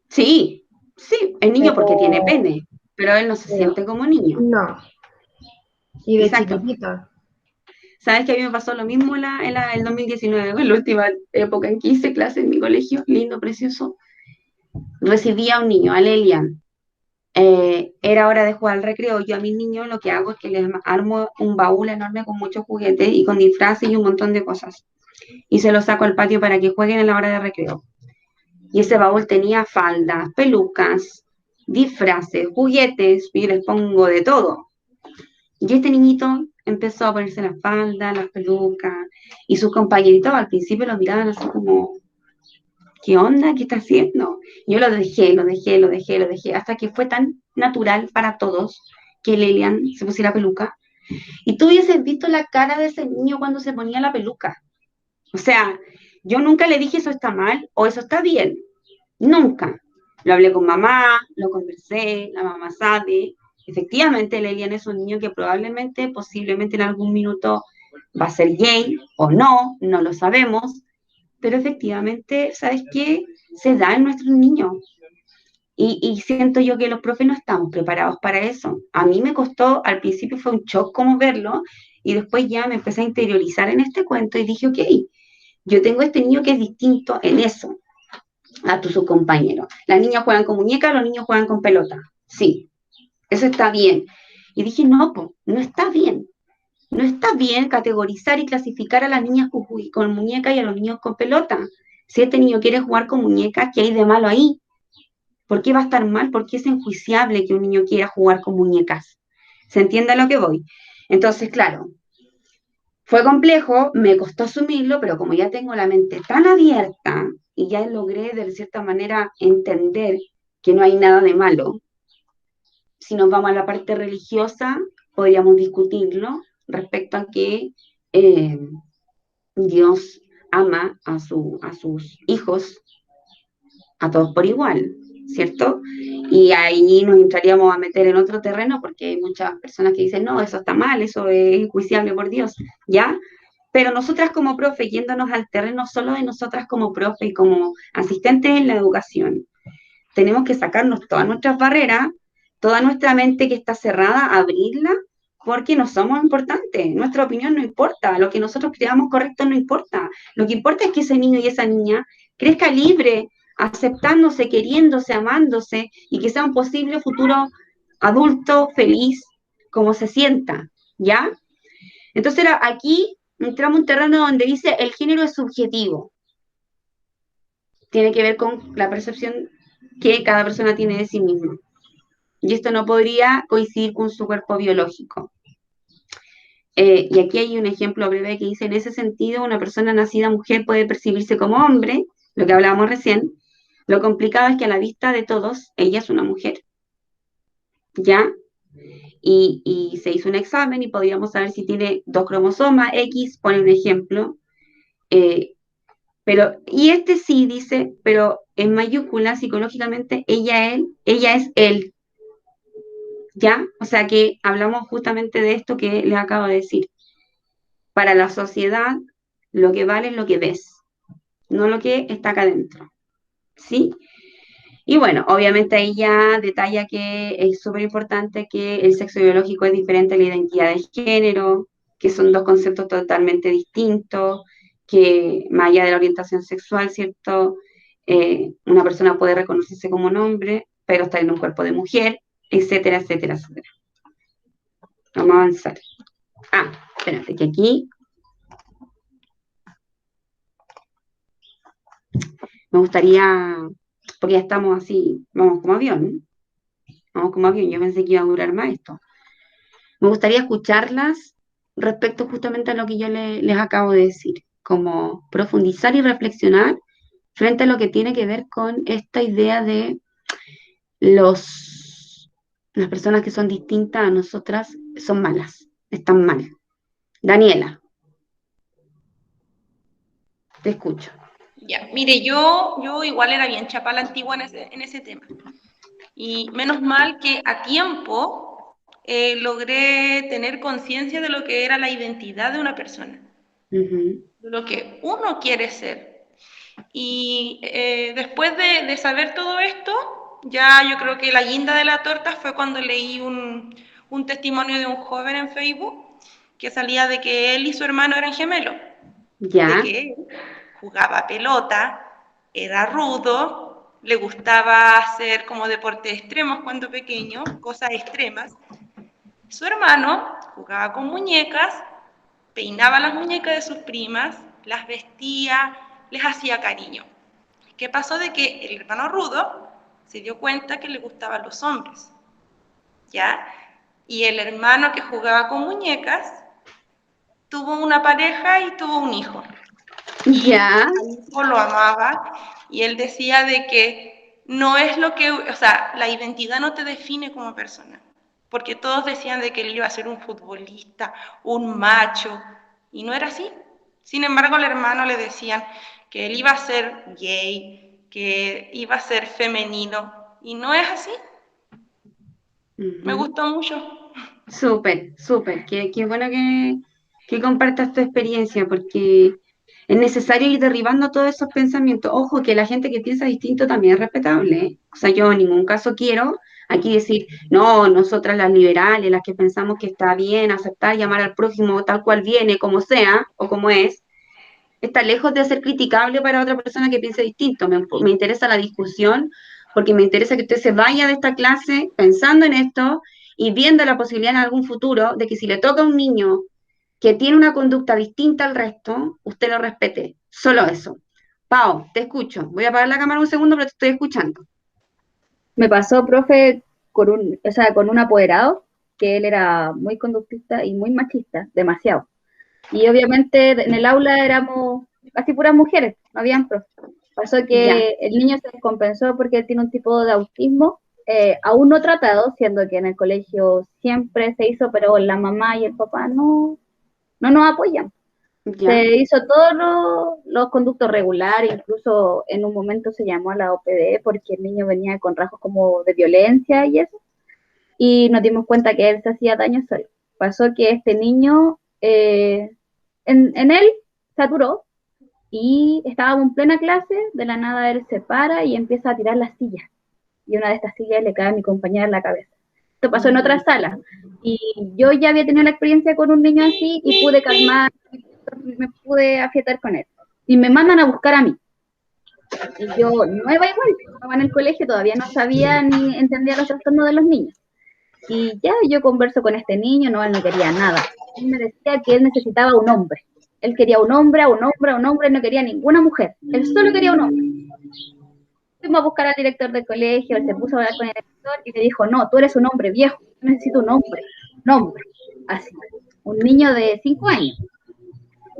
sí, sí, es niño porque tiene pero, pene, pero él no se pero siente como niño. no, y de Exacto. chiquitito. ¿Sabes que a mí me pasó lo mismo el 2019, en la última época en que hice clase en mi colegio, lindo, precioso? Recibí a un niño, a Lelian. Era hora de jugar al recreo. Yo a mis niños lo que hago es que les armo un baúl enorme con muchos juguetes y con disfraces y un montón de cosas. Y se los saco al patio para que jueguen en la hora de recreo. Y ese baúl tenía faldas, pelucas, disfraces, juguetes, y yo les pongo de todo. Y este niñito empezó a ponerse las faldas, las pelucas, y sus compañeritos al principio lo miraban así como, ¿qué onda? ¿Qué está haciendo? Yo lo dejé, hasta que fue tan natural para todos que Lelian se pusiera peluca. Y tú hubieses visto la cara de ese niño cuando se ponía la peluca. O sea, yo nunca le dije eso está mal o eso está bien. Nunca. Lo hablé con mamá, lo conversé, la mamá sabe. Efectivamente, Lelian es un niño que probablemente, posiblemente en algún minuto va a ser gay o no, no lo sabemos, pero efectivamente, ¿sabes qué? Se da en nuestros niños. Y siento yo que los profes no estamos preparados para eso. A mí me costó, al principio fue un shock como verlo, y después ya me empecé a interiorizar en este cuento y dije, ok, yo tengo este niño que es distinto en eso a sus compañeros. Las niñas juegan con muñecas, los niños juegan con pelota. Sí, eso está bien. Y dije, no, pues, no está bien. No está bien categorizar y clasificar a las niñas con muñecas y a los niños con pelota. Si este niño quiere jugar con muñecas, ¿qué hay de malo ahí? ¿Por qué va a estar mal? ¿Por qué es enjuiciable que un niño quiera jugar con muñecas? ¿Se entiende a lo que voy? Entonces, claro, fue complejo, me costó asumirlo, pero como ya tengo la mente tan abierta y ya logré de cierta manera entender que no hay nada de malo, si nos vamos a la parte religiosa, podríamos discutirlo respecto a que eh, Dios ama a sus hijos, a todos por igual. ¿cierto? Y ahí nos entraríamos a meter en otro terreno porque hay muchas personas que dicen, no, eso está mal, eso es enjuiciable por Dios, ¿ya? Pero nosotras como profe, yéndonos al terreno solo de nosotras como profe y como asistentes en la educación, tenemos que sacarnos todas nuestras barreras, toda nuestra mente que está cerrada, abrirla, porque no somos importantes, nuestra opinión no importa, lo que nosotros creamos correcto no importa, lo que importa es que ese niño y esa niña crezca libre, aceptándose, queriéndose, amándose, y que sea un posible futuro adulto, feliz, como se sienta, ¿ya? Entonces aquí entramos en un terreno donde dice el género es subjetivo, tiene que ver con la percepción que cada persona tiene de sí misma. Y esto no podría coincidir con su cuerpo biológico. Y aquí hay un ejemplo breve que dice, en ese sentido, una persona nacida mujer puede percibirse como hombre, lo que hablábamos recién. Lo complicado es que a la vista de todos, ella es una mujer. ¿Ya? Y se hizo un examen y podíamos saber si tiene 2 cromosomas, X, pone un ejemplo. Y este sí dice, pero en mayúscula, psicológicamente, ella es él. ¿Ya? O sea que hablamos justamente de esto que les acabo de decir. Para la sociedad, lo que vale es lo que ves, no lo que está acá adentro. ¿Sí? Y bueno, obviamente ahí ya detalla que es súper importante que el sexo biológico es diferente a la identidad de género, que son dos conceptos totalmente distintos, que más allá de la orientación sexual, ¿cierto? Una persona puede reconocerse como un hombre, pero está en un cuerpo de mujer, etcétera, etcétera, etcétera. Vamos a avanzar. Espérate, que aquí me gustaría, porque ya estamos así, vamos como avión, ¿no? Vamos como avión, yo pensé que iba a durar más esto. Me gustaría escucharlas respecto justamente a lo que yo les acabo de decir, como profundizar y reflexionar frente a lo que tiene que ver con esta idea de las personas que son distintas a nosotras son malas, están mal. Daniela, te escucho. Ya, mire, yo igual era bien chapa la antigua en ese tema. Y menos mal que a tiempo logré tener conciencia de lo que era la identidad de una persona, de lo que uno quiere ser. Y después de saber todo esto, ya yo creo que la guinda de la torta fue cuando leí un testimonio de un joven en Facebook que salía de que él y su hermano eran gemelos, Ya. de que él jugaba pelota, era rudo, le gustaba hacer como deportes extremos cuando pequeño, cosas extremas. Su hermano jugaba con muñecas, peinaba las muñecas de sus primas, las vestía, les hacía cariño. ¿Qué pasó? De que el hermano rudo se dio cuenta que le gustaban los hombres, ¿ya? Y el hermano que jugaba con muñecas tuvo una pareja y tuvo un hijo. Ya. Al hijo lo amaba y él decía de que no es lo que, o sea, la identidad no te define como persona, porque todos decían de que él iba a ser un futbolista, un macho, y no era así. Sin embargo, al hermano le decían que él iba a ser gay, que iba a ser femenino, y no es así. Me gustó mucho. Súper, súper. Qué bueno que compartas tu experiencia, porque es necesario ir derribando todos esos pensamientos. Ojo, que la gente que piensa distinto también es respetable, ¿eh? O sea, yo en ningún caso quiero aquí decir, no, nosotras las liberales, las que pensamos que está bien aceptar, llamar al prójimo tal cual viene, como sea o como es, está lejos de ser criticable para otra persona que piense distinto. Me interesa la discusión porque me interesa que usted se vaya de esta clase pensando en esto y viendo la posibilidad en algún futuro de que si le toca a un niño que tiene una conducta distinta al resto, usted lo respete. Solo eso. Pau, te escucho. Voy a apagar la cámara un segundo, pero te estoy escuchando. Me pasó, profe, con un apoderado, que él era muy conductista y muy machista, demasiado. Y obviamente en el aula éramos casi puras mujeres, no habían profes. Pasó que el niño se descompensó porque él tiene un tipo de autismo aún no tratado, siendo que en el colegio siempre se hizo, pero la mamá y el papá no nos apoyan. Ya. Se hizo todos los conductos regulares, incluso en un momento se llamó a la OPD porque el niño venía con rasgos como de violencia y eso, y nos dimos cuenta que él se hacía daño solo. Pasó que este niño, en él saturó, y estábamos en plena clase, de la nada él se para y empieza a tirar las sillas, y una de estas sillas le cae a mi compañera en la cabeza. Esto pasó en otra sala, y yo ya había tenido la experiencia con un niño así, y pude calmar, me pude afiatar con él, y me mandan a buscar a mí, y yo nueva igual, estaba en el colegio, todavía no sabía ni entendía los trastornos de los niños, y ya yo converso con este niño, no, él no quería nada, él me decía que él necesitaba un hombre, él quería un hombre, no quería ninguna mujer, él solo quería un hombre. Fuimos a buscar al director del colegio, él se puso a hablar con el director y le dijo, no, tú eres un hombre viejo, yo necesito un hombre, así, un niño de 5 años.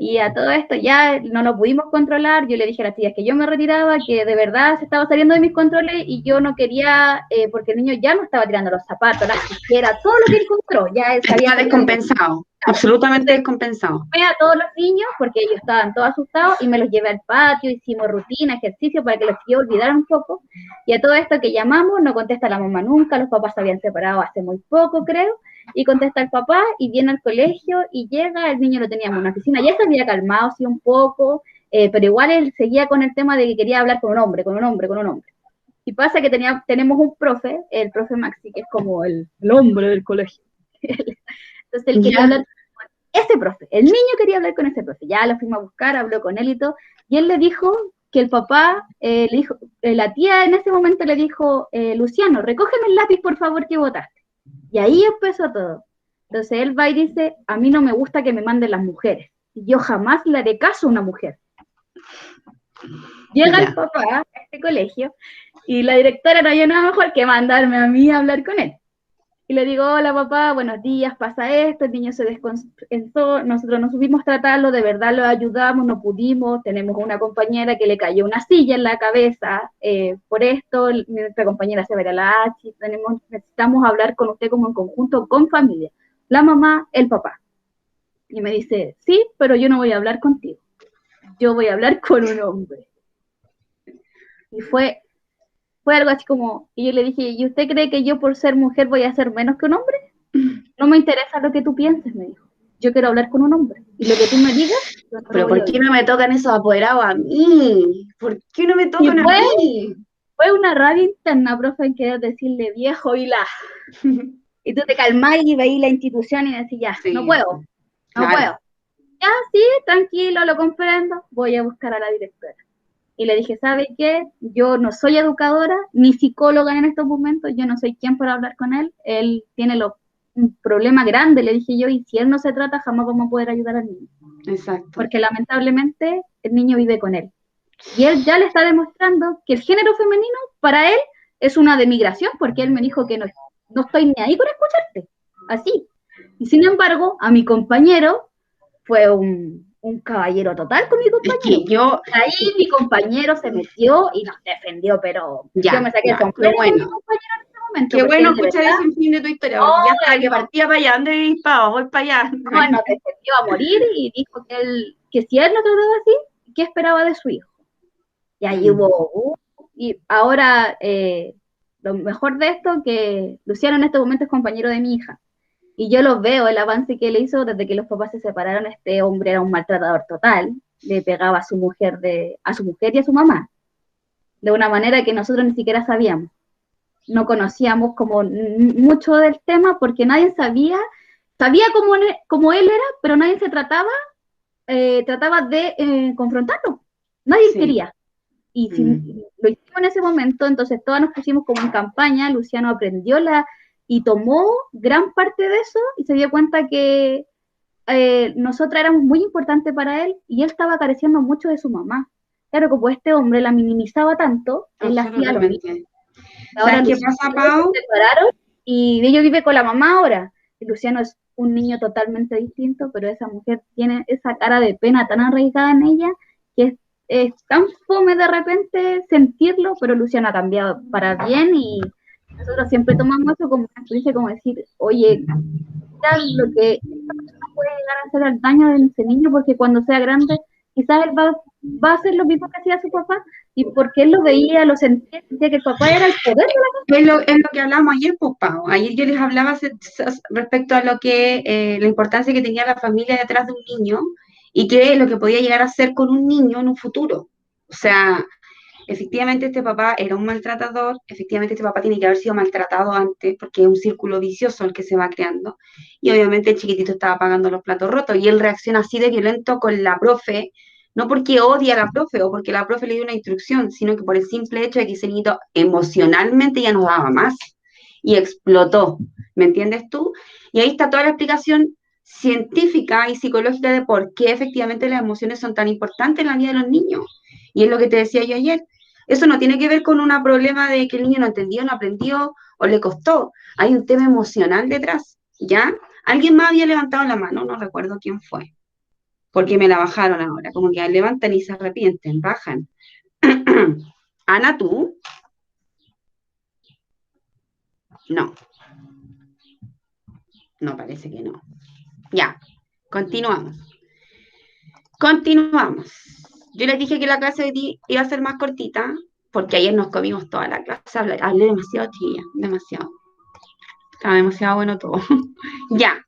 Y a todo esto ya no lo pudimos controlar, yo le dije a las tías que yo me retiraba, que de verdad se estaba saliendo de mis controles y yo no quería, porque el niño ya no estaba tirando los zapatos, las tijeras, todo lo que encontró, ya él sabía. Está descompensado, absolutamente descompensado. Fui a todos los niños, porque ellos estaban todos asustados, y me los llevé al patio, hicimos rutina, ejercicio, para que los tíos olvidaran un poco, y a todo esto que llamamos, no contesta la mamá nunca, los papás se habían separado hace muy poco, creo, y contesta el papá, y viene al colegio, y llega, el niño lo teníamos en una oficina, ya se había calmado, sí, un poco, pero igual él seguía con el tema de que quería hablar con un hombre. Y pasa que tenemos un profe, el profe Maxi, que es como el hombre del colegio. Entonces él quería hablar con ese profe, el niño quería hablar con ese profe, ya lo fuimos a buscar, habló con él y todo, y él le dijo que el papá, le dijo, la tía en ese momento le dijo, Luciano, recógeme el lápiz por favor que botaste. Y ahí empezó todo. Entonces él va y dice, a mí no me gusta que me manden las mujeres, y yo jamás le haré caso a una mujer. Llega el papá a este colegio, y la directora no había nada mejor que mandarme a mí a hablar con él. Y le digo, hola papá, buenos días, pasa esto, el niño se desconcentró, nosotros no supimos tratarlo, de verdad lo ayudamos, no pudimos, tenemos una compañera que le cayó una silla en la cabeza, por esto, nuestra compañera se verá la H, necesitamos hablar con usted como en conjunto, con familia, la mamá, el papá. Y me dice, sí, pero yo no voy a hablar contigo, yo voy a hablar con un hombre. Y fue algo así como, y yo le dije, ¿y usted cree que yo por ser mujer voy a ser menos que un hombre? No me interesa lo que tú pienses, me dijo. Yo quiero hablar con un hombre. Y lo que tú me digas... Pero ¿por qué no me tocan esos apoderados a mí? ¿Por qué no me tocan a mí? Fue una rabia interna, profe, en querer decirle viejo y la... Y tú te calmás y veís la institución y decís, ya, sí, no puedo. Ya, sí, tranquilo, lo comprendo, voy a buscar a la directora. Y le dije, ¿sabe qué? Yo no soy educadora, ni psicóloga en estos momentos, yo no soy quien para hablar con él tiene un problema grande, le dije yo, y si él no se trata, jamás vamos a poder ayudar al niño. Exacto. Porque lamentablemente el niño vive con él. Y él ya le está demostrando que el género femenino para él es una demigración, porque él me dijo que no estoy ni ahí con escucharte, así. Y sin embargo, a mi compañero fue un caballero total con mi compañero. Es que ahí mi compañero se metió y nos defendió, pero ya, yo me saqué el sombrero con mi compañero en ese momento. Qué bueno escuchar ese en fin de tu historia, ya estaba que partía para allá, ¿dónde vivís, Pau? Voy para allá. No, nos defendió a morir y dijo que si él no trataba así, ¿qué esperaba de su hijo? Y ahí hubo... y ahora, lo mejor de esto, que Luciano en este momento es compañero de mi hija. Y yo lo veo, el avance que él hizo desde que los papás se separaron. Este hombre era un maltratador total, le pegaba a su mujer y a su mamá, de una manera que nosotros ni siquiera sabíamos. No conocíamos como mucho del tema porque nadie sabía cómo él era, pero nadie se trataba de confrontarlo. Nadie quería. Y si lo hicimos en ese momento, entonces todas nos pusimos como en campaña, Luciano aprendió y tomó gran parte de eso y se dio cuenta que nosotras éramos muy importantes para él y él estaba careciendo mucho de su mamá. Claro, como este hombre la minimizaba tanto, él hacía lo mismo. Ahora ¿qué pasa, Pau? Se separaron y ella vive con la mamá ahora. Y Luciano es un niño totalmente distinto, pero esa mujer tiene esa cara de pena tan arraigada en ella que es tan fome de repente sentirlo, pero Luciano ha cambiado para bien y nosotros siempre tomamos eso como una experiencia, como decir, oye, mira lo que esta persona puede llegar a hacer el daño de ese niño, porque cuando sea grande, quizás él va a hacer lo mismo que hacía su papá, y porque él lo veía, lo sentía que el papá era el poder de la Es lo que hablamos ayer, pues, Pau. Ayer yo les hablaba respecto a lo que, la importancia que tenía la familia detrás de un niño y que lo que podía llegar a hacer con un niño en un futuro. O sea, efectivamente este papá era un maltratador, efectivamente este papá tiene que haber sido maltratado antes, porque es un círculo vicioso el que se va creando, y obviamente el chiquitito estaba pagando los platos rotos, y él reacciona así de violento con la profe, no porque odia a la profe o porque la profe le dio una instrucción, sino que por el simple hecho de que ese niñito emocionalmente ya no daba más, y explotó, ¿me entiendes tú? Y ahí está toda la explicación científica y psicológica de por qué efectivamente las emociones son tan importantes en la vida de los niños. Y es lo que te decía yo ayer. Eso no tiene que ver con un problema de que el niño no entendió, no aprendió o le costó. Hay un tema emocional detrás, ¿ya? Alguien más había levantado la mano, no recuerdo quién fue, porque me la bajaron ahora, como que levantan y se arrepienten, bajan. Ana, ¿tú? No. No, parece que no. Ya, continuamos. Continuamos. Yo les dije que la clase de hoy iba a ser más cortita, porque ayer nos comimos toda la clase, hablé demasiado, chiquilla, demasiado. Estaba demasiado bueno todo. Ya.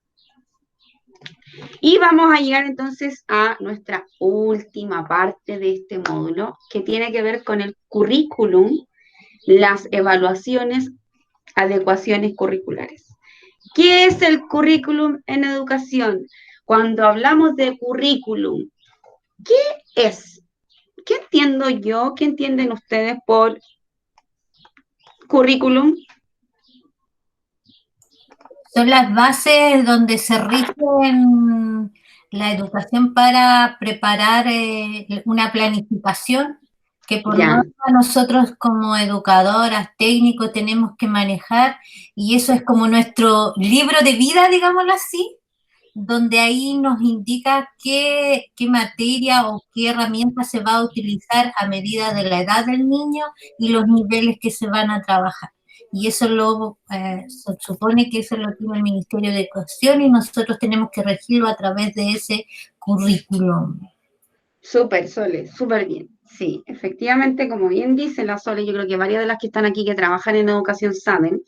Y vamos a llegar entonces a nuestra última parte de este módulo, que tiene que ver con el currículum, las evaluaciones, adecuaciones curriculares. ¿Qué es el currículum en educación? Cuando hablamos de currículum, ¿qué es? ¿Qué entiendo yo? ¿Qué entienden ustedes por currículum? Son las bases donde se rigen la educación para preparar una planificación que por Ya. norma nosotros como educadoras, técnicos, tenemos que manejar, y eso es como nuestro libro de vida, digámoslo así, donde ahí nos indica qué materia o qué herramienta se va a utilizar a medida de la edad del niño y los niveles que se van a trabajar. Y eso se supone que eso lo tiene el Ministerio de Educación y nosotros tenemos que regirlo a través de ese currículum. Súper, Sole, súper bien. Sí, efectivamente, como bien dice la Sole, yo creo que varias de las que están aquí que trabajan en educación saben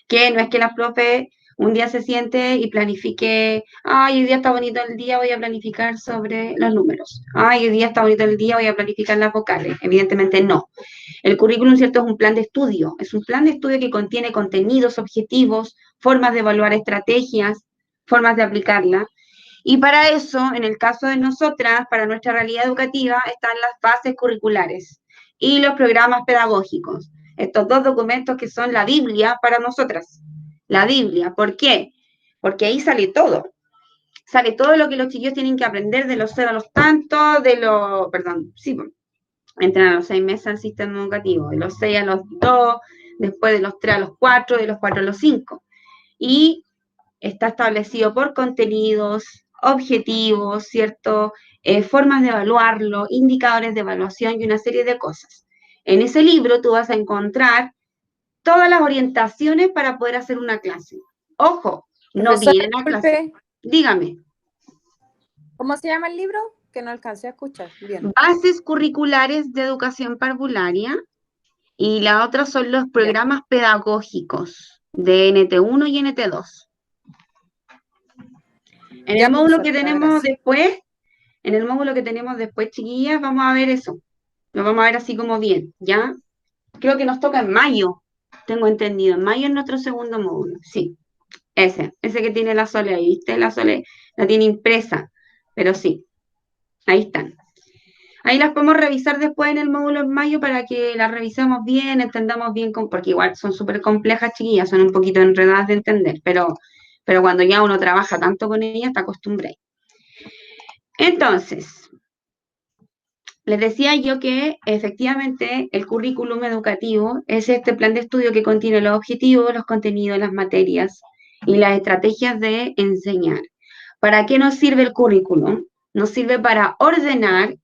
que no es que la profe un día se siente y planifique, ay, hoy día está bonito el día, voy a planificar sobre los números. Ay, hoy día está bonito el día, voy a planificar las vocales. Evidentemente no. El currículum, ¿cierto? Es un plan de estudio. Es un plan de estudio que contiene contenidos, objetivos, formas de evaluar estrategias, formas de aplicarla. Y para eso, en el caso de nosotras, para nuestra realidad educativa, están las bases curriculares y los programas pedagógicos. Estos dos documentos que son la Biblia para nosotras. La Biblia, ¿por qué? Porque ahí sale todo. Sale todo lo que los chiquillos tienen que aprender de los 0 a los tantos, entran a los 6 meses al sistema educativo, de los 6 a los 2, después de los 3 a los 4, de los 4 a los 5. Y está establecido por contenidos, objetivos, ¿cierto? Formas de evaluarlo, indicadores de evaluación y una serie de cosas. En ese libro tú vas a encontrar todas las orientaciones para poder hacer una clase. Ojo, no viene la clase. Dígame. ¿Cómo se llama el libro? Que no alcancé a escuchar. Bien. Bases curriculares de educación parvularia, y la otra son los programas pedagógicos de NT1 y NT2. En el módulo que tenemos después, chiquillas, vamos a ver eso. Lo vamos a ver así como bien, ¿ya? Creo que nos toca en mayo, tengo entendido. En mayo es nuestro segundo módulo, sí. Ese que tiene la Sole ahí, ¿viste? La Sole la tiene impresa, pero sí, ahí están. Ahí las podemos revisar después en el módulo en mayo para que las revisemos bien, entendamos bien, porque igual son súper complejas, chiquillas, son un poquito enredadas de entender, pero cuando ya uno trabaja tanto con ellas, está acostumbrado. Entonces, les decía yo que efectivamente el currículum educativo es este plan de estudio que contiene los objetivos, los contenidos, las materias y las estrategias de enseñar. ¿Para qué nos sirve el currículum? Nos sirve para ordenar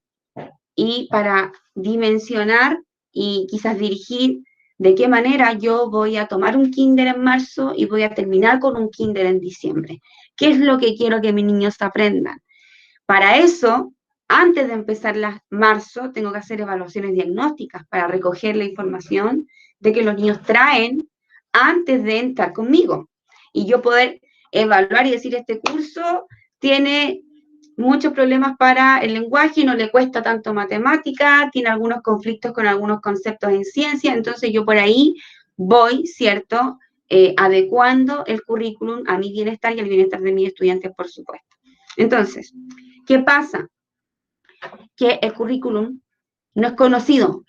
y para dimensionar y quizás dirigir de qué manera yo voy a tomar un kinder en marzo y voy a terminar con un kinder en diciembre. ¿Qué es lo que quiero que mis niños aprendan? Para eso, antes de empezar marzo, tengo que hacer evaluaciones diagnósticas para recoger la información de que los niños traen antes de entrar conmigo. Y yo poder evaluar y decir, este curso tiene muchos problemas para el lenguaje, no le cuesta tanto matemática, tiene algunos conflictos con algunos conceptos en ciencia, entonces yo por ahí voy, ¿cierto?, adecuando el currículum a mi bienestar y al bienestar de mis estudiantes, por supuesto. Entonces, ¿qué pasa? Que el currículum no es conocido,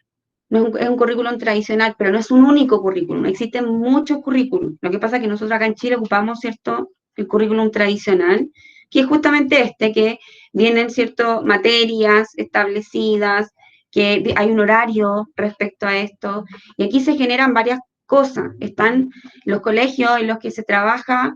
es un currículum tradicional, pero no es un único currículum, existen muchos currículums. Lo que pasa es que nosotros acá en Chile ocupamos, ¿cierto?, el currículum tradicional, que es justamente que vienen, ¿cierto?, materias establecidas, que hay un horario respecto a esto, y aquí se generan varias cosas. Están los colegios en los que se trabaja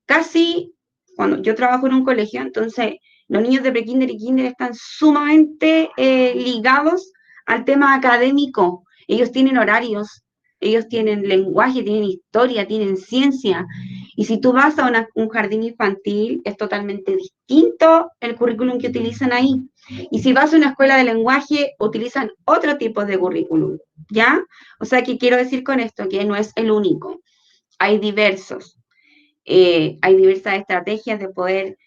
casi, cuando yo trabajo en un colegio, entonces los niños de prekinder y kinder están sumamente ligados al tema académico. Ellos tienen horarios, ellos tienen lenguaje, tienen historia, tienen ciencia. Y si tú vas a un jardín infantil, es totalmente distinto el currículum que utilizan ahí. Y si vas a una escuela de lenguaje, utilizan otro tipo de currículum, ¿ya? O sea, ¿qué quiero decir con esto? Que no es el único. Hay diversos. Hay diversas estrategias de poder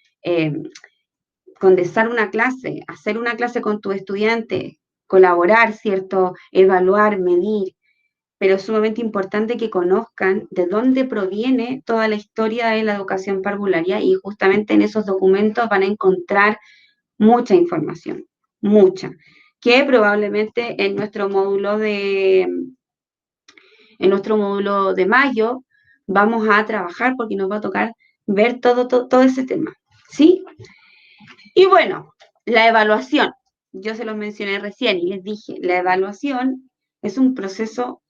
condensar una clase, hacer una clase con tus estudiantes, colaborar, ¿cierto? Evaluar, medir, pero es sumamente importante que conozcan de dónde proviene toda la historia de la educación parvularia y justamente en esos documentos van a encontrar mucha información, mucha, que probablemente en nuestro módulo de mayo vamos a trabajar porque nos va a tocar ver todo ese tema, ¿sí? Y bueno, la evaluación, yo se los mencioné recién y les dije, la evaluación es un proceso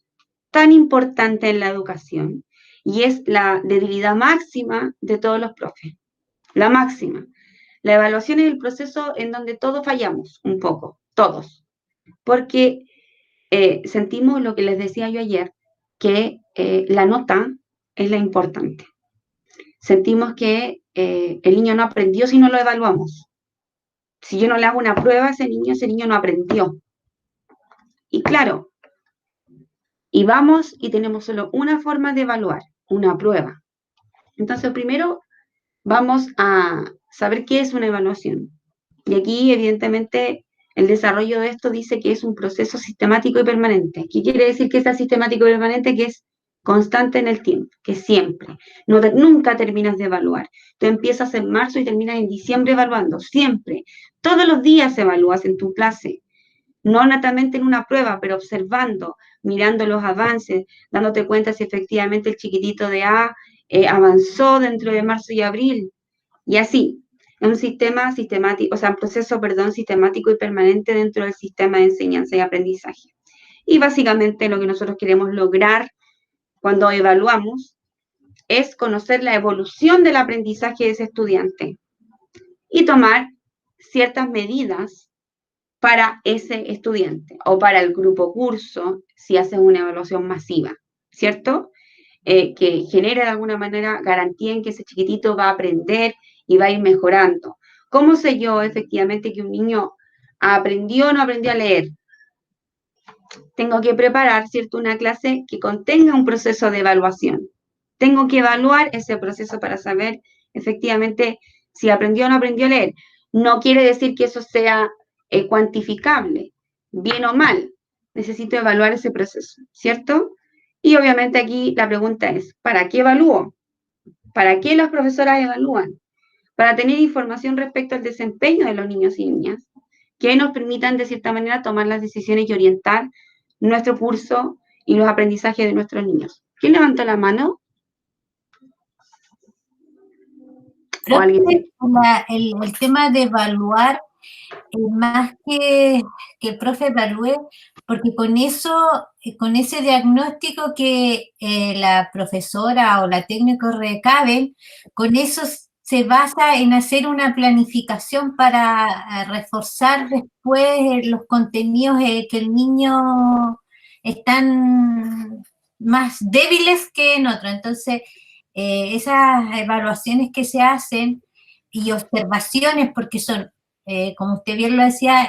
tan importante en la educación y es la debilidad máxima de todos los profes, la máxima. La evaluación es el proceso en donde todos fallamos un poco, todos, porque sentimos lo que les decía yo ayer, que la nota es la importante. Sentimos que el niño no aprendió si no lo evaluamos. Si yo no le hago una prueba a ese niño no aprendió. Y claro, y vamos y tenemos solo una forma de evaluar, una prueba. Entonces, primero vamos a saber qué es una evaluación. Y aquí, evidentemente, el desarrollo de esto dice que es un proceso sistemático y permanente. ¿Qué quiere decir que sea sistemático y permanente? Que es constante en el tiempo, que siempre. Nunca terminas de evaluar. Tú empiezas en marzo y terminas en diciembre evaluando, siempre. Todos los días evalúas en tu clase. No netamente en una prueba, pero observando, mirando los avances, dándote cuenta si efectivamente el chiquitito de A avanzó dentro de marzo y abril. Y así, es un sistema sistemático, o sea, un proceso, sistemático y permanente dentro del sistema de enseñanza y aprendizaje. Y básicamente lo que nosotros queremos lograr cuando evaluamos es conocer la evolución del aprendizaje de ese estudiante y tomar ciertas medidas para ese estudiante o para el grupo curso si haces una evaluación masiva, ¿cierto? Que genere de alguna manera garantía en que ese chiquitito va a aprender y va a ir mejorando. ¿Cómo sé yo efectivamente que un niño aprendió o no aprendió a leer? Tengo que preparar, ¿cierto?, una clase que contenga un proceso de evaluación. Tengo que evaluar ese proceso para saber efectivamente si aprendió o no aprendió a leer. No quiere decir que eso sea cuantificable, bien o mal. Necesito evaluar ese proceso, ¿cierto? Y obviamente aquí la pregunta es, ¿para qué evalúo? ¿Para qué las profesoras evalúan? Para tener información respecto al desempeño de los niños y niñas, que nos permitan de cierta manera tomar las decisiones y orientar nuestro curso y los aprendizajes de nuestros niños. ¿Quién levantó la mano? ¿O alguien? El tema de evaluar, más que el profe evalúe, porque con ese diagnóstico que la profesora o la técnico recaben, con eso se basa en hacer una planificación para reforzar después los contenidos que el niño están más débiles que en otros. Entonces, esas evaluaciones que se hacen y observaciones, porque son, como usted bien lo decía,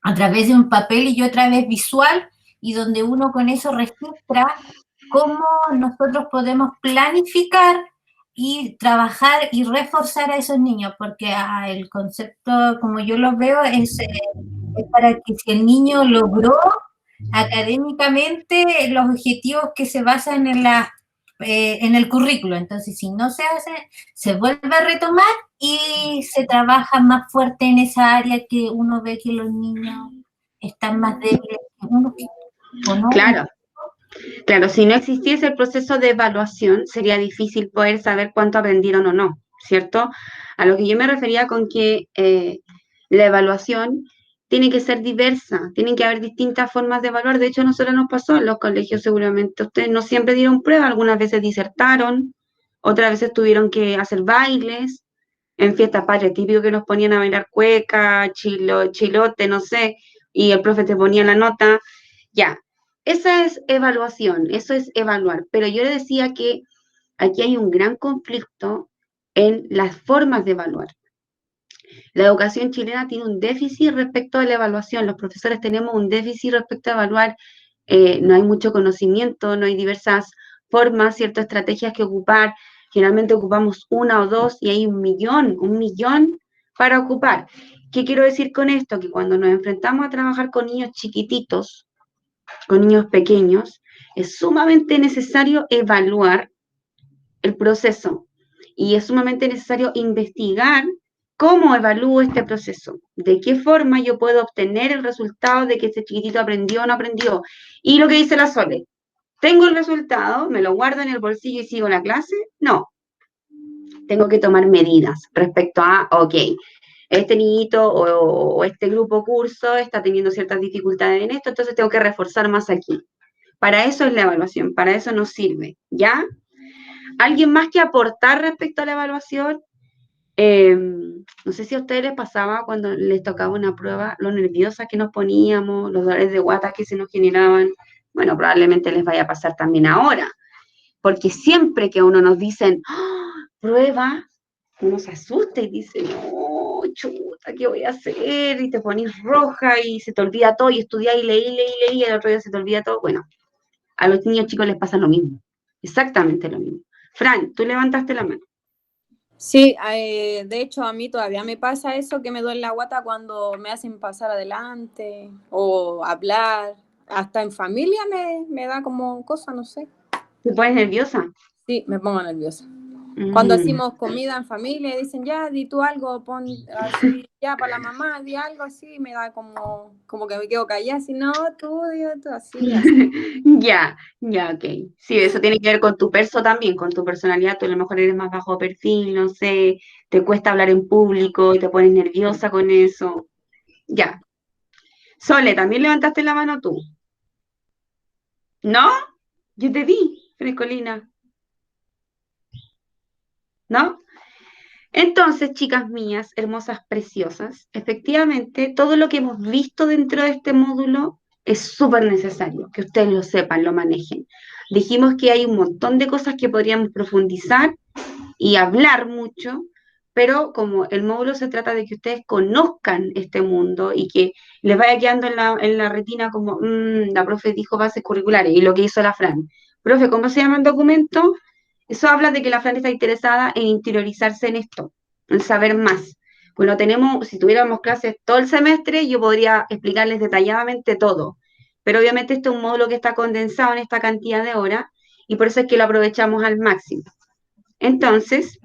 a través de un papel y otra vez visual, y donde uno con eso registra cómo nosotros podemos planificar y trabajar y reforzar a esos niños, porque el concepto, como yo lo veo, es para que si el niño logró académicamente los objetivos que se basan en el currículo. Entonces, si no se hace, se vuelve a retomar y se trabaja más fuerte en esa área que uno ve que los niños están más débiles que uno, ¿o no? Claro. Claro, si no existiese el proceso de evaluación, sería difícil poder saber cuánto aprendieron o no, ¿cierto? A lo que yo me refería con que la evaluación tiene que ser diversa, tienen que haber distintas formas de evaluar. De hecho, a nosotros nos pasó en los colegios, seguramente ustedes no siempre dieron pruebas, algunas veces disertaron, otras veces tuvieron que hacer bailes, en fiestas patrias, típico que nos ponían a bailar cueca, chilote, no sé, y el profe te ponía la nota, ya. Esa es evaluación, eso es evaluar, pero yo le decía que aquí hay un gran conflicto en las formas de evaluar. La educación chilena tiene un déficit respecto a la evaluación, los profesores tenemos un déficit respecto a evaluar, no hay mucho conocimiento, no hay diversas formas, ciertas estrategias que ocupar, generalmente ocupamos una o dos y hay un millón para ocupar. ¿Qué quiero decir con esto? Que cuando nos enfrentamos a trabajar con niños chiquititos, con niños pequeños, es sumamente necesario evaluar el proceso y es sumamente necesario investigar cómo evalúo este proceso, de qué forma yo puedo obtener el resultado de que este chiquitito aprendió o no aprendió. Y lo que dice la Sole, ¿tengo el resultado? ¿Me lo guardo en el bolsillo y sigo la clase? No. Tengo que tomar medidas respecto a, ok, este niñito o este grupo curso está teniendo ciertas dificultades en esto, entonces tengo que reforzar más aquí. Para eso es la evaluación, para eso nos sirve, ¿ya? ¿Alguien más que aportar respecto a la evaluación? No sé si a ustedes les pasaba cuando les tocaba una prueba, lo nerviosas que nos poníamos, los dolores de guata que se nos generaban. Bueno, probablemente les vaya a pasar también ahora, porque siempre que a uno nos dicen, ¡oh, prueba!, uno se asusta y dice, no, chuta, ¿qué voy a hacer? Y te pones roja y se te olvida todo, y estudias y leí, y el otro día se te olvida todo. Bueno, a los niños chicos les pasa lo mismo, exactamente lo mismo. Fran, tú levantaste la mano. Sí, de hecho a mí todavía me pasa eso, que me duele la guata cuando me hacen pasar adelante o hablar. Hasta en familia me da como cosa, no sé. ¿Te pones nerviosa? Sí, me pongo nerviosa. Cuando hacemos comida en familia y dicen, ya, di tú algo, pon así, ya, para la mamá, di algo así, me da como que me quedo callada, si no, tú, así. Ya, ok. Sí, eso tiene que ver con tu perso también, con tu personalidad, tú a lo mejor eres más bajo perfil, no sé, te cuesta hablar en público y te pones nerviosa con eso. Ya. Sole, ¿también levantaste la mano tú? ¿No? Yo te vi, Frescolina. ¿No? Entonces, chicas mías, hermosas, preciosas, efectivamente, todo lo que hemos visto dentro de este módulo es súper necesario, que ustedes lo sepan, lo manejen. Dijimos que hay un montón de cosas que podríamos profundizar y hablar mucho, pero como el módulo se trata de que ustedes conozcan este mundo y que les vaya quedando en la retina como, la profe dijo bases curriculares, y lo que hizo la Fran. Profe, ¿cómo se llama el documento? Eso habla de que la Fran está interesada en interiorizarse en esto, en saber más. Bueno, si tuviéramos clases todo el semestre, yo podría explicarles detalladamente todo, pero obviamente este es un módulo que está condensado en esta cantidad de horas y por eso es que lo aprovechamos al máximo. Entonces,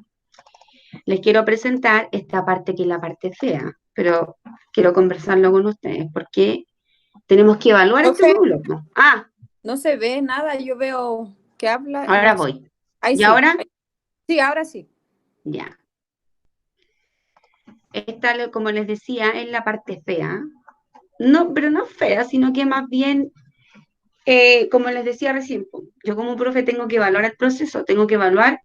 les quiero presentar esta parte que es la parte fea, pero quiero conversarlo con ustedes porque tenemos que evaluar este módulo. No se ve nada, yo veo que habla. Ahora voy. Ahí ¿Y sí. ahora? Sí, ahora sí. Ya. Esta, como les decía, es la parte fea. No, pero no fea, sino que más bien, como les decía recién, yo como profe tengo que evaluar el proceso, tengo que evaluar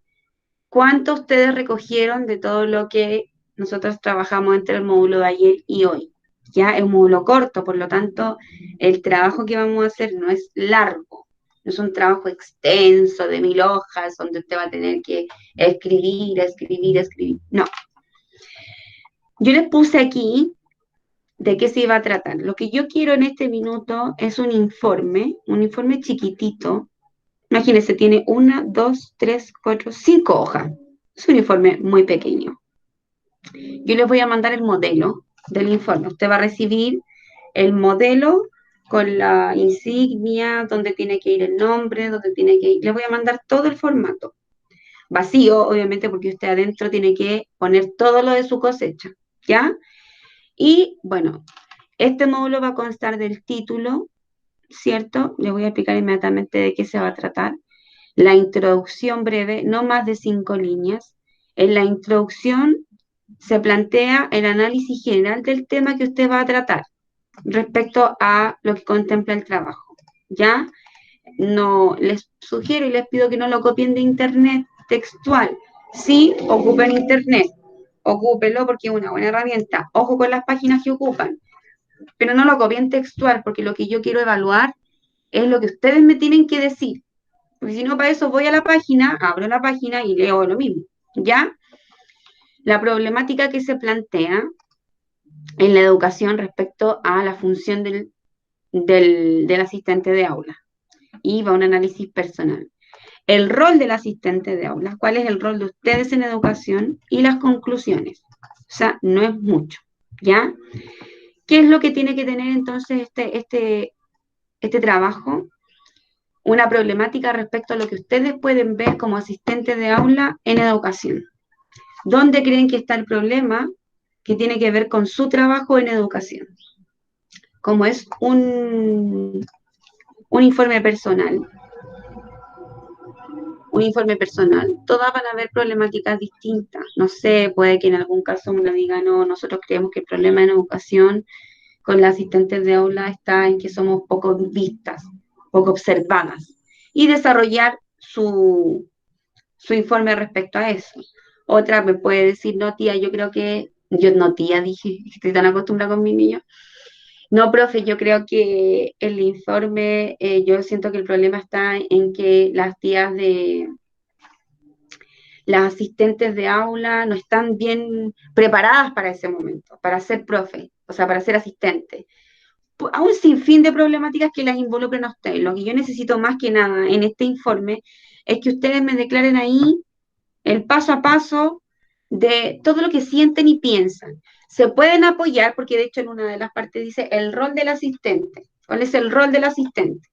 cuánto ustedes recogieron de todo lo que nosotros trabajamos entre el módulo de ayer y hoy. ya es un módulo corto, por lo tanto, el trabajo que vamos a hacer no es largo, no es un trabajo extenso de 1000 hojas, donde usted va a tener que escribir, no. Yo les puse aquí de qué se iba a tratar. Lo que yo quiero en este minuto es un informe chiquitito. Imagínense, tiene 1, 2, 3, 4, 5 hojas. Es un informe muy pequeño. Yo les voy a mandar el modelo del informe. Usted va a recibir el modelo con la insignia, donde tiene que ir el nombre, donde tiene que ir. Les voy a mandar todo el formato. Vacío, obviamente, porque usted adentro tiene que poner todo lo de su cosecha, ¿ya? Y, bueno, este módulo va a constar del título, ¿cierto? Les voy a explicar inmediatamente de qué se va a tratar. La introducción breve, no más de 5 líneas. En la introducción se plantea el análisis general del tema que usted va a tratar respecto a lo que contempla el trabajo, ¿ya? No, les sugiero y les pido que no lo copien de internet textual. Sí, ocupen internet, ocúpenlo porque es una buena herramienta. Ojo con las páginas que ocupan, pero no lo copien textual, porque lo que yo quiero evaluar es lo que ustedes me tienen que decir. Porque si no, para eso voy a la página, abro la página y leo lo mismo, ¿ya? La problemática que se plantea en la educación respecto a la función del asistente de aula. Y va un análisis personal. El rol del asistente de aula, cuál es el rol de ustedes en educación y las conclusiones. O sea, no es mucho, ¿ya? ¿Qué es lo que tiene que tener entonces este trabajo? Una problemática respecto a lo que ustedes pueden ver como asistentes de aula en educación. ¿Dónde creen que está el problema que tiene que ver con su trabajo en educación? Como es un informe personal, todas van a haber problemáticas distintas. No sé, puede que en algún caso uno diga, no, nosotros creemos que el problema en educación con las asistentes de aula está en que somos poco vistas, poco observadas, y desarrollar su informe respecto a eso. Otra me puede decir, no, tía, yo creo que, yo no, tía, dije, estoy tan acostumbrada con mis niños. No, profe, yo creo que el informe, yo siento que el problema está en que las tías las asistentes de aula no están bien preparadas para ese momento, para ser profe, o sea, para ser asistente. A un sinfín de problemáticas que las involucran a ustedes. Lo que yo necesito más que nada en este informe es que ustedes me declaren ahí el paso a paso de todo lo que sienten y piensan. Se pueden apoyar, porque de hecho en una de las partes dice el rol del asistente. ¿Cuál es el rol del asistente?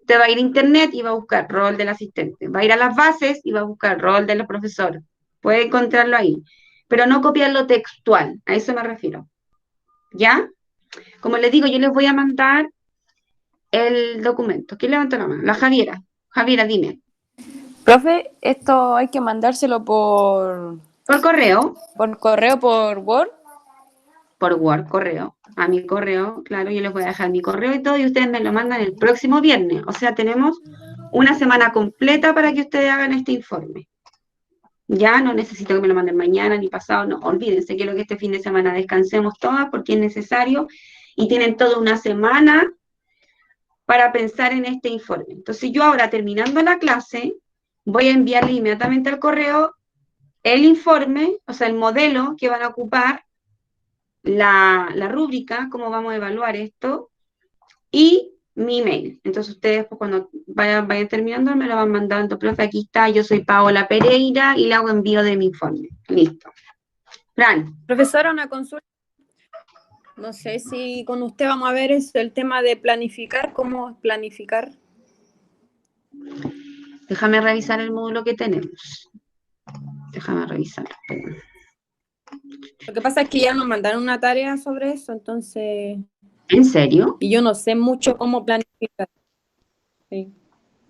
Usted va a ir a internet y va a buscar rol del asistente. Va a ir a las bases y va a buscar rol de los profesores. Puede encontrarlo ahí. Pero no copiarlo textual, a eso me refiero. ¿Ya? Como les digo, yo les voy a mandar el documento. ¿Quién levanta la mano? La Javiera. Javiera, dime. Profe, esto hay que mandárselo por correo. ¿Por correo, por Word? Por Word, correo. A mi correo, claro, yo les voy a dejar mi correo y todo, y ustedes me lo mandan el próximo viernes. O sea, tenemos una semana completa para que ustedes hagan este informe. Ya no necesito que me lo manden mañana ni pasado, no, olvídense, quiero que este fin de semana descansemos todas porque es necesario y tienen toda una semana para pensar en este informe. Entonces yo ahora, terminando la clase, voy a enviarle inmediatamente al correo el informe, o sea, el modelo que van a ocupar, la rúbrica, cómo vamos a evaluar esto, y mi email. Entonces ustedes pues, cuando vayan terminando me lo van mandando, profe, aquí está, yo soy Paola Pereira y le hago envío de mi informe. Listo. Fran. Profesora, una consulta. No sé si con usted vamos a ver eso, el tema de planificar, cómo planificar. Déjame revisar el módulo que tenemos. Déjame revisar. Espérame. Lo que pasa es que ya nos mandaron una tarea sobre eso, entonces... ¿En serio? Y yo no sé mucho cómo planificar. Sí.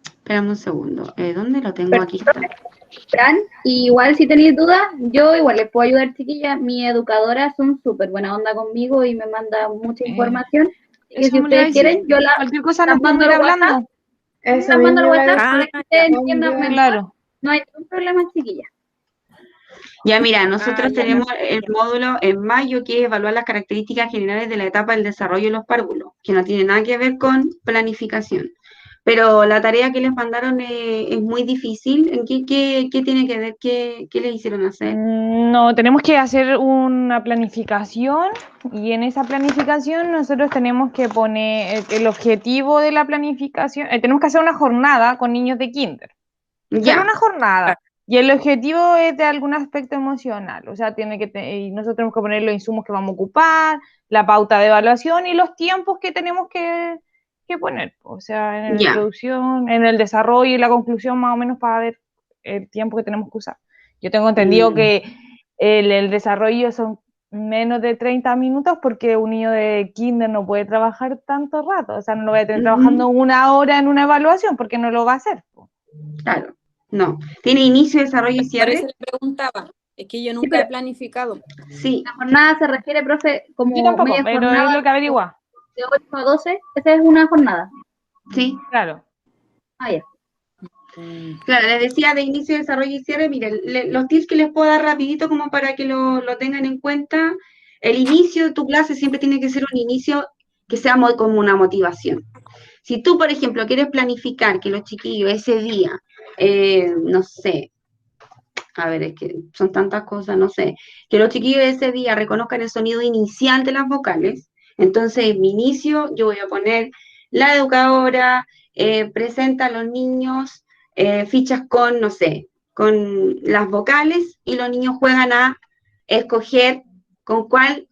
Espérame un segundo. ¿Dónde lo tengo? Aquí está. Fran, igual si tenéis dudas, yo igual les puedo ayudar, chiquillas. Mis educadoras son súper buena onda conmigo y me mandan mucha información. Y si ustedes quieren, yo cualquier cosa las nos mando pueden ir al WhatsApp. hablando. Eso Las mando al mismo iba a WhatsApp para decir. que ustedes entiendan mejor. Claro. No hay ningún problema, chiquillas. Ya mira, nosotros ya, tenemos el módulo en mayo que es evaluar las características generales de la etapa del desarrollo de los párvulos, que no tiene nada que ver con planificación. Pero la tarea que les mandaron es muy difícil. ¿En qué tiene que ver? ¿Qué les hicieron hacer? No, tenemos que hacer una planificación y en esa planificación nosotros tenemos que poner el objetivo de la planificación. Tenemos que hacer una jornada con niños de kinder. Solo Ya, una jornada. Y el objetivo es de algún aspecto emocional. O sea, y nosotros tenemos que poner los insumos que vamos a ocupar, la pauta de evaluación y los tiempos que tenemos que poner. O sea, en la ya. introducción, en el desarrollo y la conclusión, más o menos para ver el tiempo que tenemos que usar. Yo tengo entendido que el desarrollo son menos de 30 minutos porque un niño de kinder no puede trabajar tanto rato. O sea, no lo voy a tener trabajando 1 hora en una evaluación porque no lo va a hacer. Claro, no. ¿Tiene inicio, desarrollo y Por cierre? eso le preguntaba. Es que yo nunca he planificado. Sí, La jornada se refiere, profe, como Yo tampoco, media pero jornada es lo que averigua. de 8 a 12. Esa es una jornada. sí. Claro. Ah, ya. Claro, les decía de inicio, desarrollo y cierre. Miren, los tips que les puedo dar rapidito como para que lo tengan en cuenta. El inicio de tu clase siempre tiene que ser un inicio que sea como una motivación. Si tú, por ejemplo, quieres planificar que los chiquillos ese día, no sé, a ver, es que son tantas cosas, no sé, que los chiquillos ese día reconozcan el sonido inicial de las vocales, entonces en mi inicio yo voy a poner la educadora, presenta a los niños fichas con, no sé, con las vocales y los niños juegan a escoger con cuál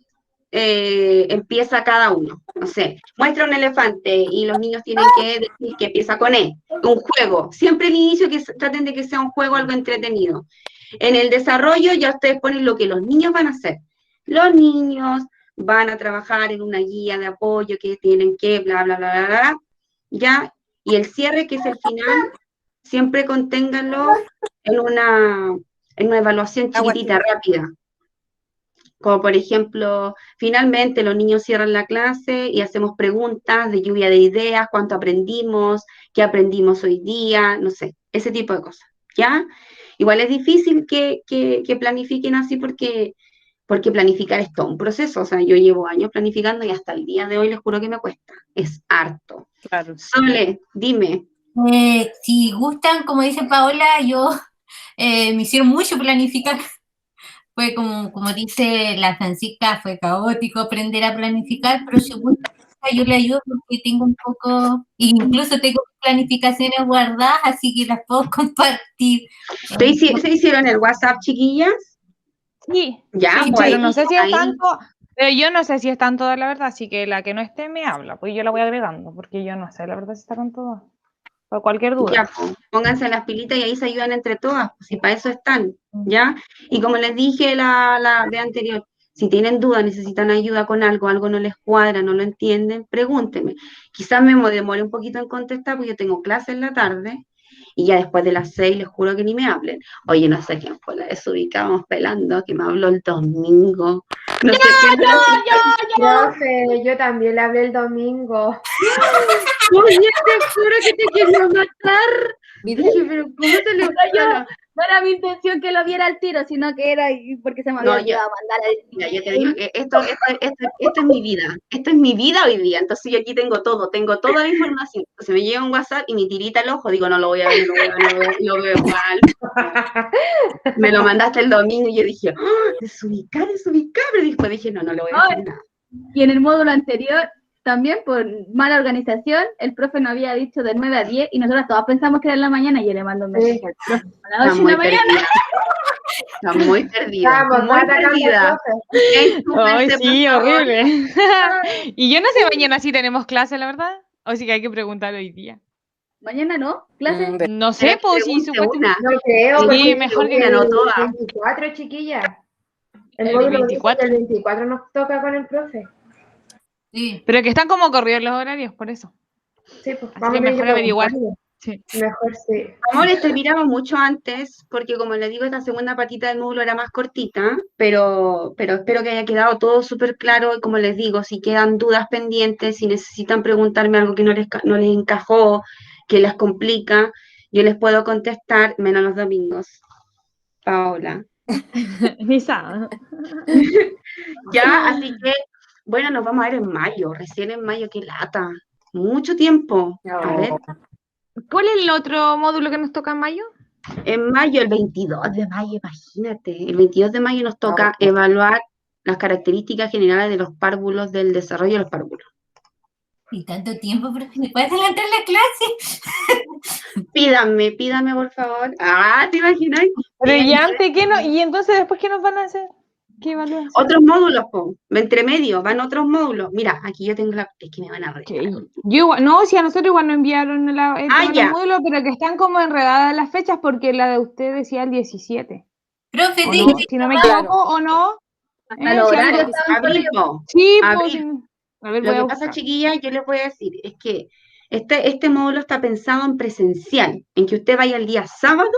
empieza cada uno. No sé, muestra un elefante y los niños tienen que decir que empieza con E. Un juego. Siempre el inicio que traten de que sea un juego, algo entretenido. En el desarrollo ya ustedes ponen lo que los niños van a hacer. Los niños van a trabajar en una guía de apoyo que tienen que bla, bla, bla, bla, bla, ya. Y el cierre, que es el final, siempre conténganlo en una evaluación chiquitita, rápida. Como por ejemplo, finalmente los niños cierran la clase y hacemos preguntas de lluvia de ideas, cuánto aprendimos, qué aprendimos hoy día, no sé, ese tipo de cosas, ¿ya? Igual es difícil que planifiquen así porque planificar es todo un proceso, o sea, yo llevo años planificando y hasta el día de hoy les juro que me cuesta, es harto. Claro. Sole, dime. Si gustan, como dice Paola, me hicieron mucho planificar. Fue como dice la Francisca, fue caótico aprender a planificar, pero si gusta, yo le ayudo porque tengo un poco, incluso tengo planificaciones guardadas, así que las puedo compartir. ¿Se hicieron el WhatsApp, chiquillas? Sí, Ya, sí, pues pero ahí, no sé si es ahí. tanto, pero yo no sé si es tanto de la verdad, así que la que no esté me habla, pues yo la voy agregando, porque yo no sé la verdad si está con todo. Por cualquier duda. Ya, pues, pónganse las pilitas y ahí se ayudan entre todas, pues, si para eso están, ¿ya? Y como les dije la vez anterior, si tienen dudas, necesitan ayuda con algo no les cuadra, no lo entienden, pregúntenme. Quizás me demore un poquito en contestar, porque yo tengo clase en la tarde, y ya después de las 6 les juro que ni me hablen. Oye, no sé quién fue la desubicábamos pelando, que me habló el domingo. No sé quién fue. Profe, yo también le hablé el domingo. Oye, te juro que te quería matar. Dije, pero ¿cómo te le No era mi intención que lo viera al tiro, sino que era porque se me había olvidado mandar Ya, yo te digo que esto es mi vida. Esto es mi vida hoy día. Entonces yo aquí tengo toda la información. Entonces me llega un WhatsApp y me tirita el ojo. Digo, no lo voy a ver, lo veo mal. Me lo mandaste el domingo y yo dije, desubicar. Pero después dije, no le voy a decir nada. Y en el módulo anterior, también por mala organización, el profe nos había dicho de 9 a 10 y nosotros todos pensamos que era en la mañana y yo le mando un mensaje al profe a las 8 de la mañana. Está muy perdida. Vamos, Muy perdida. Ay, sí, horrible. Y yo no sé mañana si tenemos clase, la verdad. O sí que hay que preguntar hoy día. Mañana no, clase. No sé, pues sí, supuestamente. No creo, Sí, porque mejor que el no todas. 24, chiquillas. El módulo 24. El 24 nos toca con el profe. Sí. Pero que están como corridos los horarios, por eso. Sí, pues Así vamos que a tener mejor que averiguar. preguntarle. Sí. Mejor sí. Amores, terminamos mucho antes, porque como les digo, esta segunda patita del módulo era más cortita, pero espero que haya quedado todo súper claro. Y como les digo, si quedan dudas pendientes, si necesitan preguntarme algo que no les encajó, que les complica, yo les puedo contestar, menos los domingos. Paola. Ni sábado. Ya, así que, bueno, nos vamos a ver en mayo, recién en mayo, qué lata. Mucho tiempo. A ver, ¿Cuál es el otro módulo que nos toca en mayo? en mayo, el 22 de mayo, imagínate. El 22 de mayo nos toca evaluar las características generales de los párvulos del desarrollo de los párvulos. Y tanto tiempo, profe, ¿me puedes adelantar la clase? Pídame, por favor. Ah, ¿te imaginas? Pero Bien, y antes, ¿qué no? ¿Y entonces después qué nos van a hacer? ¿Qué evaluación? otros módulos, po. Entre medio, van otros módulos. Mira, aquí yo tengo es que me van a retar. Yo igual, no, si a nosotros igual nos enviaron todos ya. los módulos, pero que están como enredadas las fechas porque la de usted decía el 17. Profe, ¿O no? Si no me equivoco, ¿o no? Hasta los Si horarios algo- estaban Abril, corridos. po. Sí, pues, Abril. a ver, Lo voy a que pasa, buscar. chiquillas, yo les voy a decir, es que este módulo está pensado en presencial, en que usted vaya el día sábado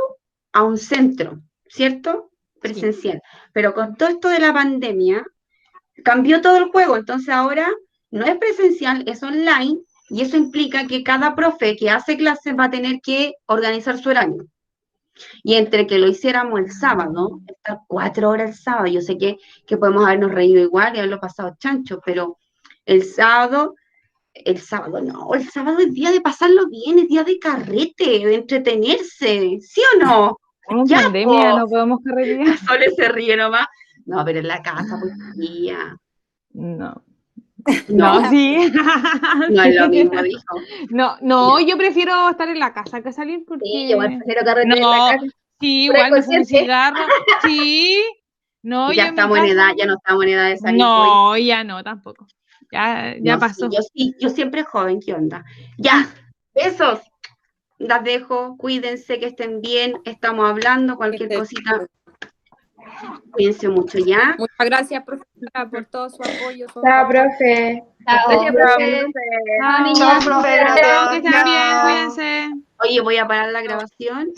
a un centro, ¿cierto? Presencial. Pero con todo esto de la pandemia, cambió todo el juego, entonces ahora no es presencial, es online, y eso implica que cada profe que hace clases va a tener que organizar su horario. Y entre que lo hiciéramos el sábado, estar 4 horas el sábado, yo sé que podemos habernos reído igual y haberlo pasado chancho, pero el sábado no, el sábado es día de pasarlo bien, es día de carrete, de entretenerse, ¿sí o no? En Ya, pandemia po. no podemos carretear. Sole se ríe nomás. No, pero en la casa, pues día. No. No, No, sí. no es lo mismo, dijo. No, yo prefiero estar en la casa que salir porque... Sí, yo igual prefiero carretear en la No, casa. sí, Pura igual me fumo un consciente. cigarro. Sí. No, Ya yo en mi estamos en casa... edad, ya no estamos en edad de salir. No, ya no, tampoco. Ya No, pasó. yo siempre joven, ¿qué onda? Ya, besos. Las dejo, cuídense, que estén bien, estamos hablando, cualquier cosita. Cuídense mucho, ¿ya? Muchas gracias, profesora, por todo su apoyo. Chao, profe. Gracias, profe. Chao, niñas. Chao, profe, Que gracias. estén bien, Chao. cuídense. Oye, voy a parar la grabación.